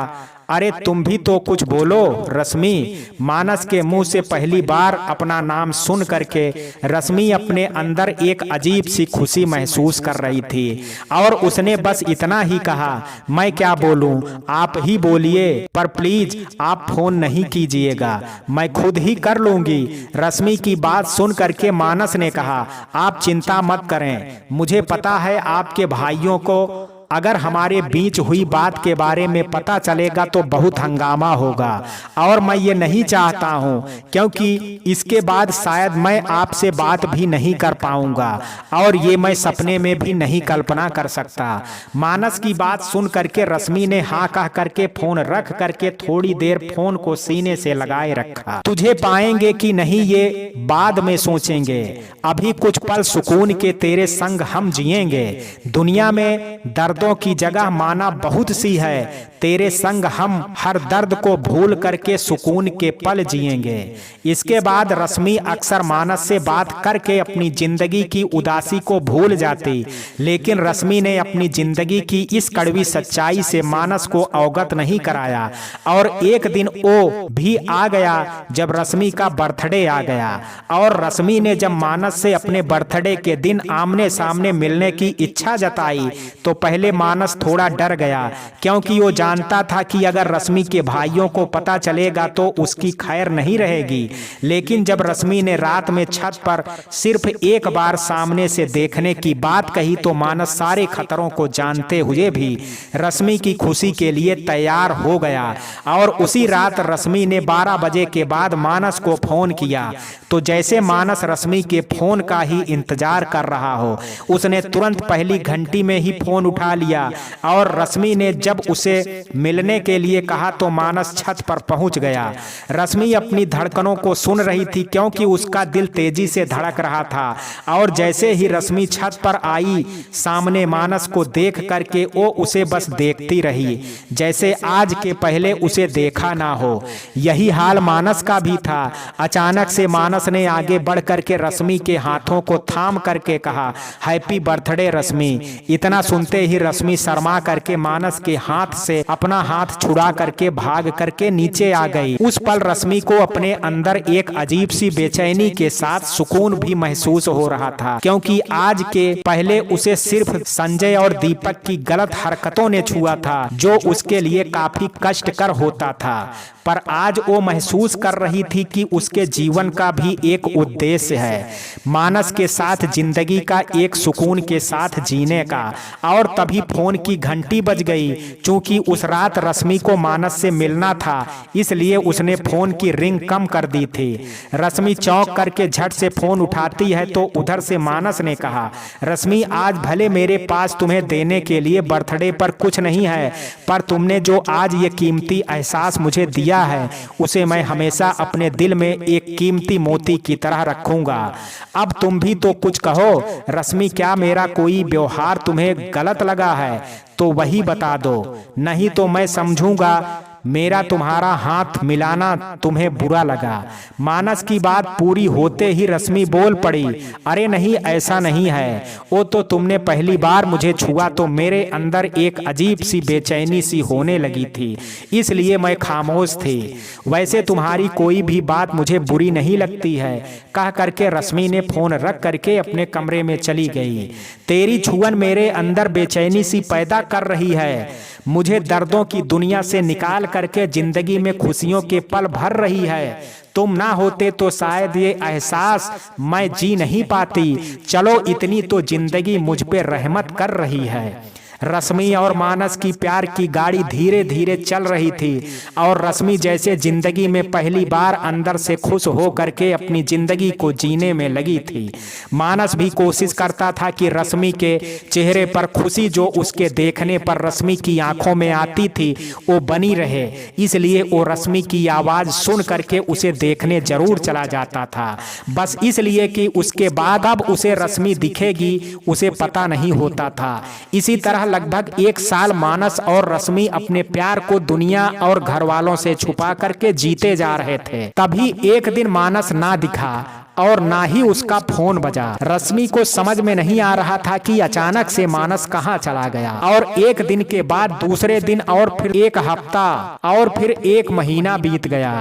अरे तुम भी तो कुछ बोलो रश्मि। मानस के मुंह से पहली बार अपना नाम सुन करके रश्मि अपने अंदर एक अजीब सी खुशी महसूस कर रही थी और उसने बस इतना ही कहा, मैं क्या बोलूं, आप ही बोलिए, पर प्लीज आप फोन नहीं कीजिएगा, मैं खुद ही कर लूंगी। रश्मि की बात सुन करके मानस ने कहा, आप चिंता मत करें, मुझे पता है आपके भाइयों को अगर हमारे बीच हुई बात के बारे में पता चलेगा तो बहुत हंगामा होगा और मैं ये नहीं चाहता हूँ, क्योंकि इसके बाद शायद मैं आपसे बात भी नहीं कर पाऊंगा और ये मैं सपने में भी नहीं कल्पना कर सकता। मानस की बात सुन करके रश्मि ने हाँ कह करके फोन रख करके थोड़ी देर फोन को सीने से लगाए रखा। तुझे पाएंगे कि नहीं ये बाद में सोचेंगे, अभी कुछ पल सुकून के तेरे संग हम जिएंगे। दुनिया में दर्दों की जगह माना बहुत सी है, तेरे संग हम हर दर्द को भूल करके सुकून के पल जिएंगे। इसके बाद रश्मि अक्सर मानस से बात करके अपनी जिंदगी की उदासी को भूल जाती, लेकिन रश्मि ने अपनी जिंदगी की इस कड़वी सच्चाई से मानस को अवगत नहीं कराया और एक दिन वो भी आ गया जब रश्मि का बर्थडे आ गया और रश्मि ने जब मानस से अपने बर्थडे के दिन आमने सामने मिलने की इच्छा जताई तो पहले मानस थोड़ा डर गया, क्योंकि वो जानता था कि अगर रश्मि के भाइयों को पता चलेगा तो उसकी खैर नहीं रहेगी। लेकिन जब रश्मि ने रात में छत पर सिर्फ एक बार सामने से देखने की बात कही तो मानस सारे खतरों को जानते हुए भी रश्मि की खुशी के लिए तैयार हो गया और उसी रात रश्मि ने 12 बजे के बाद मानस को फोन किया। तो जैसे मानस रश्मि के फोन का ही इंतजार कर रहा हो, उसने तुरंत पहली घंटी में ही फोन उठा लिया और रश्मि ने जब उसे मिलने के लिए कहा तो मानस छत पर पहुंच गया। रश्मि अपनी धड़कनों को सुन रही थी क्योंकि उसका दिल तेजी से धड़क रहा था और जैसे ही रश्मि छत पर आई, सामने मानस को देख करके वो उसे बस देखती रही जैसे आज के पहले उसे देखा ना हो। यही हाल मानस का भी था। अचानक से मानस ने आगे बढ़ करके रश्मि के हाथों को थाम करके कहा, हैप्पी बर्थडे रश्मि। इतना सुनते ही रश्मि शर्मा करके मानस के हाथ से अपना हाथ छुड़ा करके भाग करके नीचे आ गई। उस पल रश्मि को अपने अंदर एक अजीब सी बेचैनी के साथ सुकून भी महसूस हो रहा था, क्योंकि आज के पहले उसे सिर्फ संजय और दीपक की गलत हरकतों ने छुआ था जो उसके लिए काफी कष्टकर होता था, पर आज वो महसूस कर रही थी कि उसके जीवन का भी एक उद्देश्य है, मानस के साथ जिंदगी का एक सुकून के साथ जीने का। और तभी फोन की घंटी बज गई। चूंकि उस रात रश्मि को मानस से मिलना था, इसलिए उसने फोन की रिंग कम कर दी थी। रश्मि चौंक करके झट से फोन उठाती है तो उधर से मानस ने कहा, रश्मि आज भले मेरे पास तुम्हें देने के लिए बर्थडे पर कुछ नहीं है, पर तुमने जो आज ये कीमती एहसास मुझे दिया है उसे मैं हमेशा अपने दिल में एक कीमती मोती की तरह रखूंगा। अब तुम भी तो कुछ कहो। रश्मि, क्या मेरा कोई व्यवहार तुम्हें गलत लगा है तो वही बता दो, नहीं तो मैं समझूंगा मेरा तुम्हारा हाथ मिलाना तुम्हें बुरा लगा। मानस की बात पूरी होते ही रश्मि बोल पड़ी, अरे नहीं, ऐसा नहीं है। वो तो तुमने पहली बार मुझे छुआ तो मेरे अंदर एक अजीब सी बेचैनी सी होने लगी थी, इसलिए मैं खामोश थी। वैसे तुम्हारी कोई भी बात मुझे बुरी नहीं लगती है। कह करके रश्मि ने फोन रख करके अपने कमरे में चली गई। तेरी छुअन मेरे अंदर बेचैनी सी पैदा कर रही है, मुझे दर्दों की दुनिया से निकाल करके जिंदगी में खुशियों के पल भर रही है। तुम ना होते तो शायद ये एहसास मैं जी नहीं पाती। चलो, इतनी तो जिंदगी मुझ पे रहमत कर रही है। रश्मि और मानस की प्यार की गाड़ी धीरे धीरे चल रही थी और रश्मि जैसे जिंदगी में पहली बार अंदर से खुश हो करके अपनी जिंदगी को जीने में लगी थी। मानस भी कोशिश करता था कि रश्मि के चेहरे पर खुशी जो उसके देखने पर रश्मि की आंखों में आती थी वो बनी रहे, इसलिए वो रश्मि की आवाज सुन करके उसे देखने जरूर चला जाता था, बस इसलिए कि उसके बाद अब उसे रश्मि दिखेगी उसे पता नहीं होता था। इसी तरह लगभग 1 साल मानस और रश्मि अपने प्यार को दुनिया और घर वालों से छुपा करके जीते जा रहे थे। तभी एक दिन मानस ना दिखा और ना ही उसका फोन बजा। रश्मि को समझ में नहीं आ रहा था कि अचानक से मानस कहाँ चला गया। और एक दिन के बाद दूसरे दिन और फिर 1 हफ्ता और फिर 1 महीना बीत गया।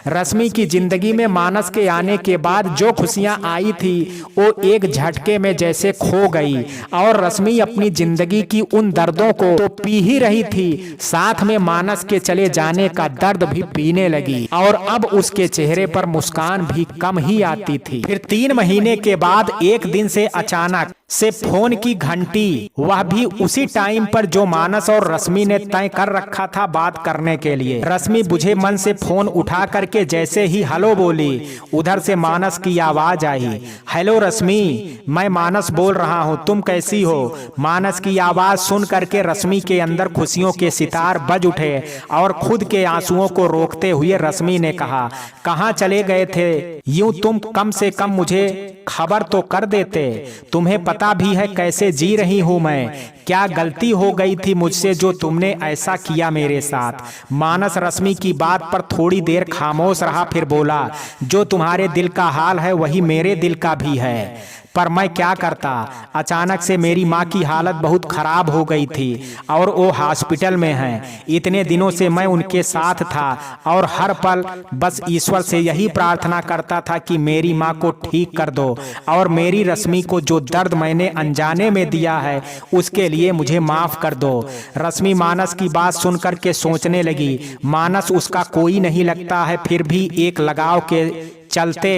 रश्मि की जिंदगी में मानस के आने के बाद जो खुशियां आई थी वो एक झटके में जैसे खो गई और रश्मि अपनी जिंदगी की उन दर्दों को तो पी ही रही थी, साथ में मानस के चले जाने का दर्द भी पीने लगी और अब उसके चेहरे पर मुस्कान भी कम ही आती थी। फिर 3 महीने के बाद एक दिन से अचानक से फोन की घंटी, वह भी उसी टाइम पर जो मानस और रश्मि ने तय कर रखा था बात करने के लिए। रश्मि बुझे मन से फोन उठा करके जैसे ही हेलो बोली, उधर से मानस की आवाज आई, हेलो रश्मि, मैं मानस बोल रहा हूँ, तुम कैसी हो? मानस की आवाज सुन करके रश्मि के अंदर खुशियों के सितार बज उठे और खुद के आंसुओं को रोकते हुए रश्मि ने कहा, कहाँ चले गए थे? यूं तुम कम से कम मुझे खबर तो कर देते। तुम्हें पता भी है कैसे जी रही हूं मैं। क्या गलती हो गई थी मुझसे जो तुमने ऐसा किया मेरे साथ? मानस रश्मि की बात पर थोड़ी देर खामोश रहा, फिर बोला, जो तुम्हारे दिल का हाल है वही मेरे दिल का भी है, पर मैं क्या करता। अचानक से मेरी माँ की हालत बहुत खराब हो गई थी और वो हॉस्पिटल में हैं। इतने दिनों से मैं उनके साथ था और हर पल बस ईश्वर से यही प्रार्थना करता था कि मेरी माँ को ठीक कर दो और मेरी रश्मि को जो दर्द मैंने अनजाने में दिया है उसके लिए मुझे माफ कर दो। रश्मि मानस की बात सुनकर के सोचने लगी, मानस उसका कोई नहीं लगता है, फिर भी एक लगाव के चलते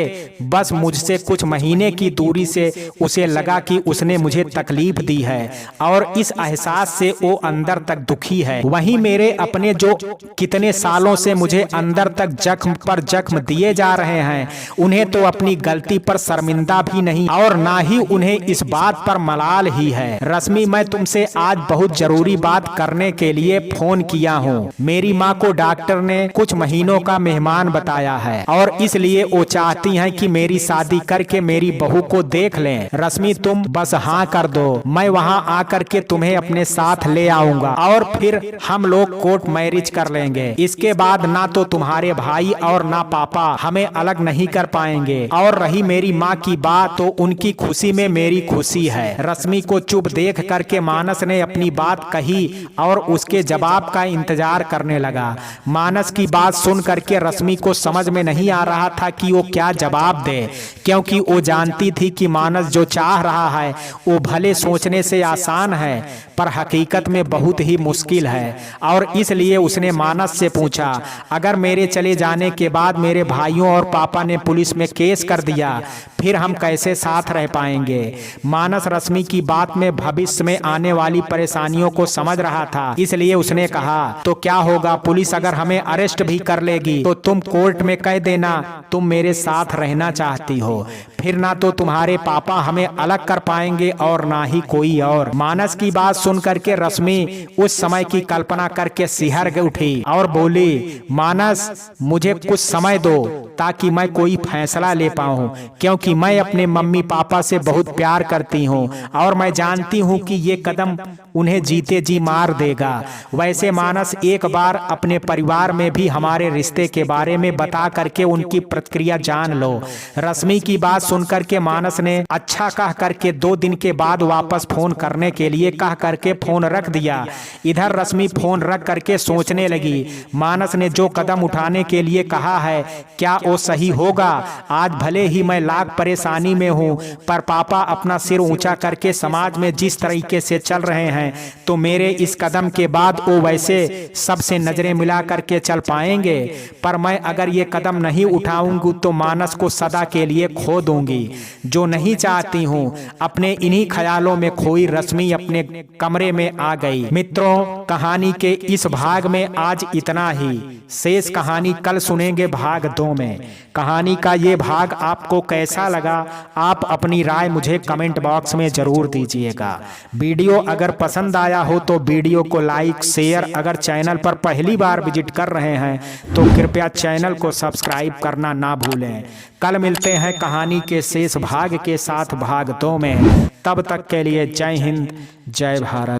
बस मुझसे कुछ महीने की दूरी से उसे लगा कि उसने मुझे तकलीफ दी है और इस एहसास से वो अंदर तक दुखी है। वहीं मेरे अपने जो कितने सालों से मुझे अंदर तक जख्म पर जख्म दिए जा रहे हैं, उन्हें तो अपनी गलती पर शर्मिंदा भी नहीं और ना ही उन्हें इस बात पर मलाल ही है। रश्मि, मैं तुमसे आज बहुत जरूरी बात करने के लिए फोन किया हूँ। मेरी माँ को डॉक्टर ने कुछ महीनों का मेहमान बताया है और इसलिए वो चाहती हैं कि मेरी शादी करके मेरी बहू को देख लें। रश्मि, तुम बस हाँ कर दो, मैं वहाँ आकर के तुम्हें अपने साथ ले आऊंगा और फिर हम लोग कोर्ट मैरिज कर लेंगे। इसके बाद ना तो तुम्हारे भाई और ना पापा हमें अलग नहीं कर पाएंगे। और रही मेरी माँ की बात, तो उनकी खुशी में मेरी खुशी है। रश्मि को चुप देख करके मानस ने अपनी बात कही और उसके जवाब का इंतजार करने लगा। मानस की बात सुन करके रश्मि को समझ में नहीं आ रहा था कि वो क्या जवाब दे, क्योंकि वो जानती थी कि मानस जो चाह रहा है वो भले सोचने से आसान है पर हकीकत में बहुत ही मुश्किल है। और इसलिए उसने मानस से पूछा, अगर मेरे चले जाने के बाद मेरे भाइयों और पापा ने पुलिस में केस कर दिया, फिर हम कैसे साथ रह पाएंगे। मानस रश्मि की बात में भविष्य में आने वाली परेशानियों को समझ रहा था, इसलिए उसने कहा, तो क्या होगा, पुलिस अगर हमें अरेस्ट भी कर लेगी तो तुम कोर्ट में कह देना तुम मेरे साथ रहना चाहती हो, फिर ना तो तुम्हारे पापा हमें अलग कर पाएंगे और ना ही कोई और। मानस की बात सुन करके रश्मि उस समय की कल्पना करके सिहर उठी और बोली, मानस मुझे कुछ समय दो ताकि मैं कोई फैसला ले पाऊं, क्योंकि मैं अपने मम्मी पापा से बहुत प्यार करती हूं और मैं जानती हूं कि ये कदम उन्हें जीते जी मार देगा। वैसे मानस एक बार अपने परिवार में भी हमारे रिश्ते के बारे में बता करके उनकी प्रतिक्रिया जान लो। रश्मि की बात सुनकर के मानस ने अच्छा कह करके 2 दिन के बाद वापस फोन करने के लिए कह करके फोन रख दिया। इधर रश्मि फोन रख करके सोचने लगी, मानस ने जो कदम उठाने के लिए कहा है क्या वो सही होगा। आज भले ही मैं लाख परेशानी में हूँ, पर पापा अपना सिर ऊंचा करके समाज में जिस तरीके से चल रहे हैं, तो मेरे इस कदम के बाद वो वैसे सबसे नजरें मिला करके चल पाएंगे। पर मैं अगर ये कदम नहीं उठाऊंगी तो मानस को सदा के लिए खो दूंगी, जो नहीं चाहती हूँ। अपने इन्हीं ख्यालों में खोई रश्मि अपने कमरे में आ गई। मित्रों, कहानी के इस भाग में आज इतना ही। शेष कहानी कल सुनेंगे भाग 2 में। कहानी का ये भाग आपको कैसा लगा, आप अपनी राय मुझे कमेंट बॉक्स में जरूर दीजिएगा। वीडियो अगर पसंद आया हो तो वीडियो को लाइक शेयर, अगर चैनल पर पहली बार विजिट कर रहे हैं तो कृपया चैनल को सब्सक्राइब करना ना भूलें। कल मिलते हैं कहानी के शेष भाग के साथ भाग 2 में। तब तक के लिए जय हिंद, जय भारत।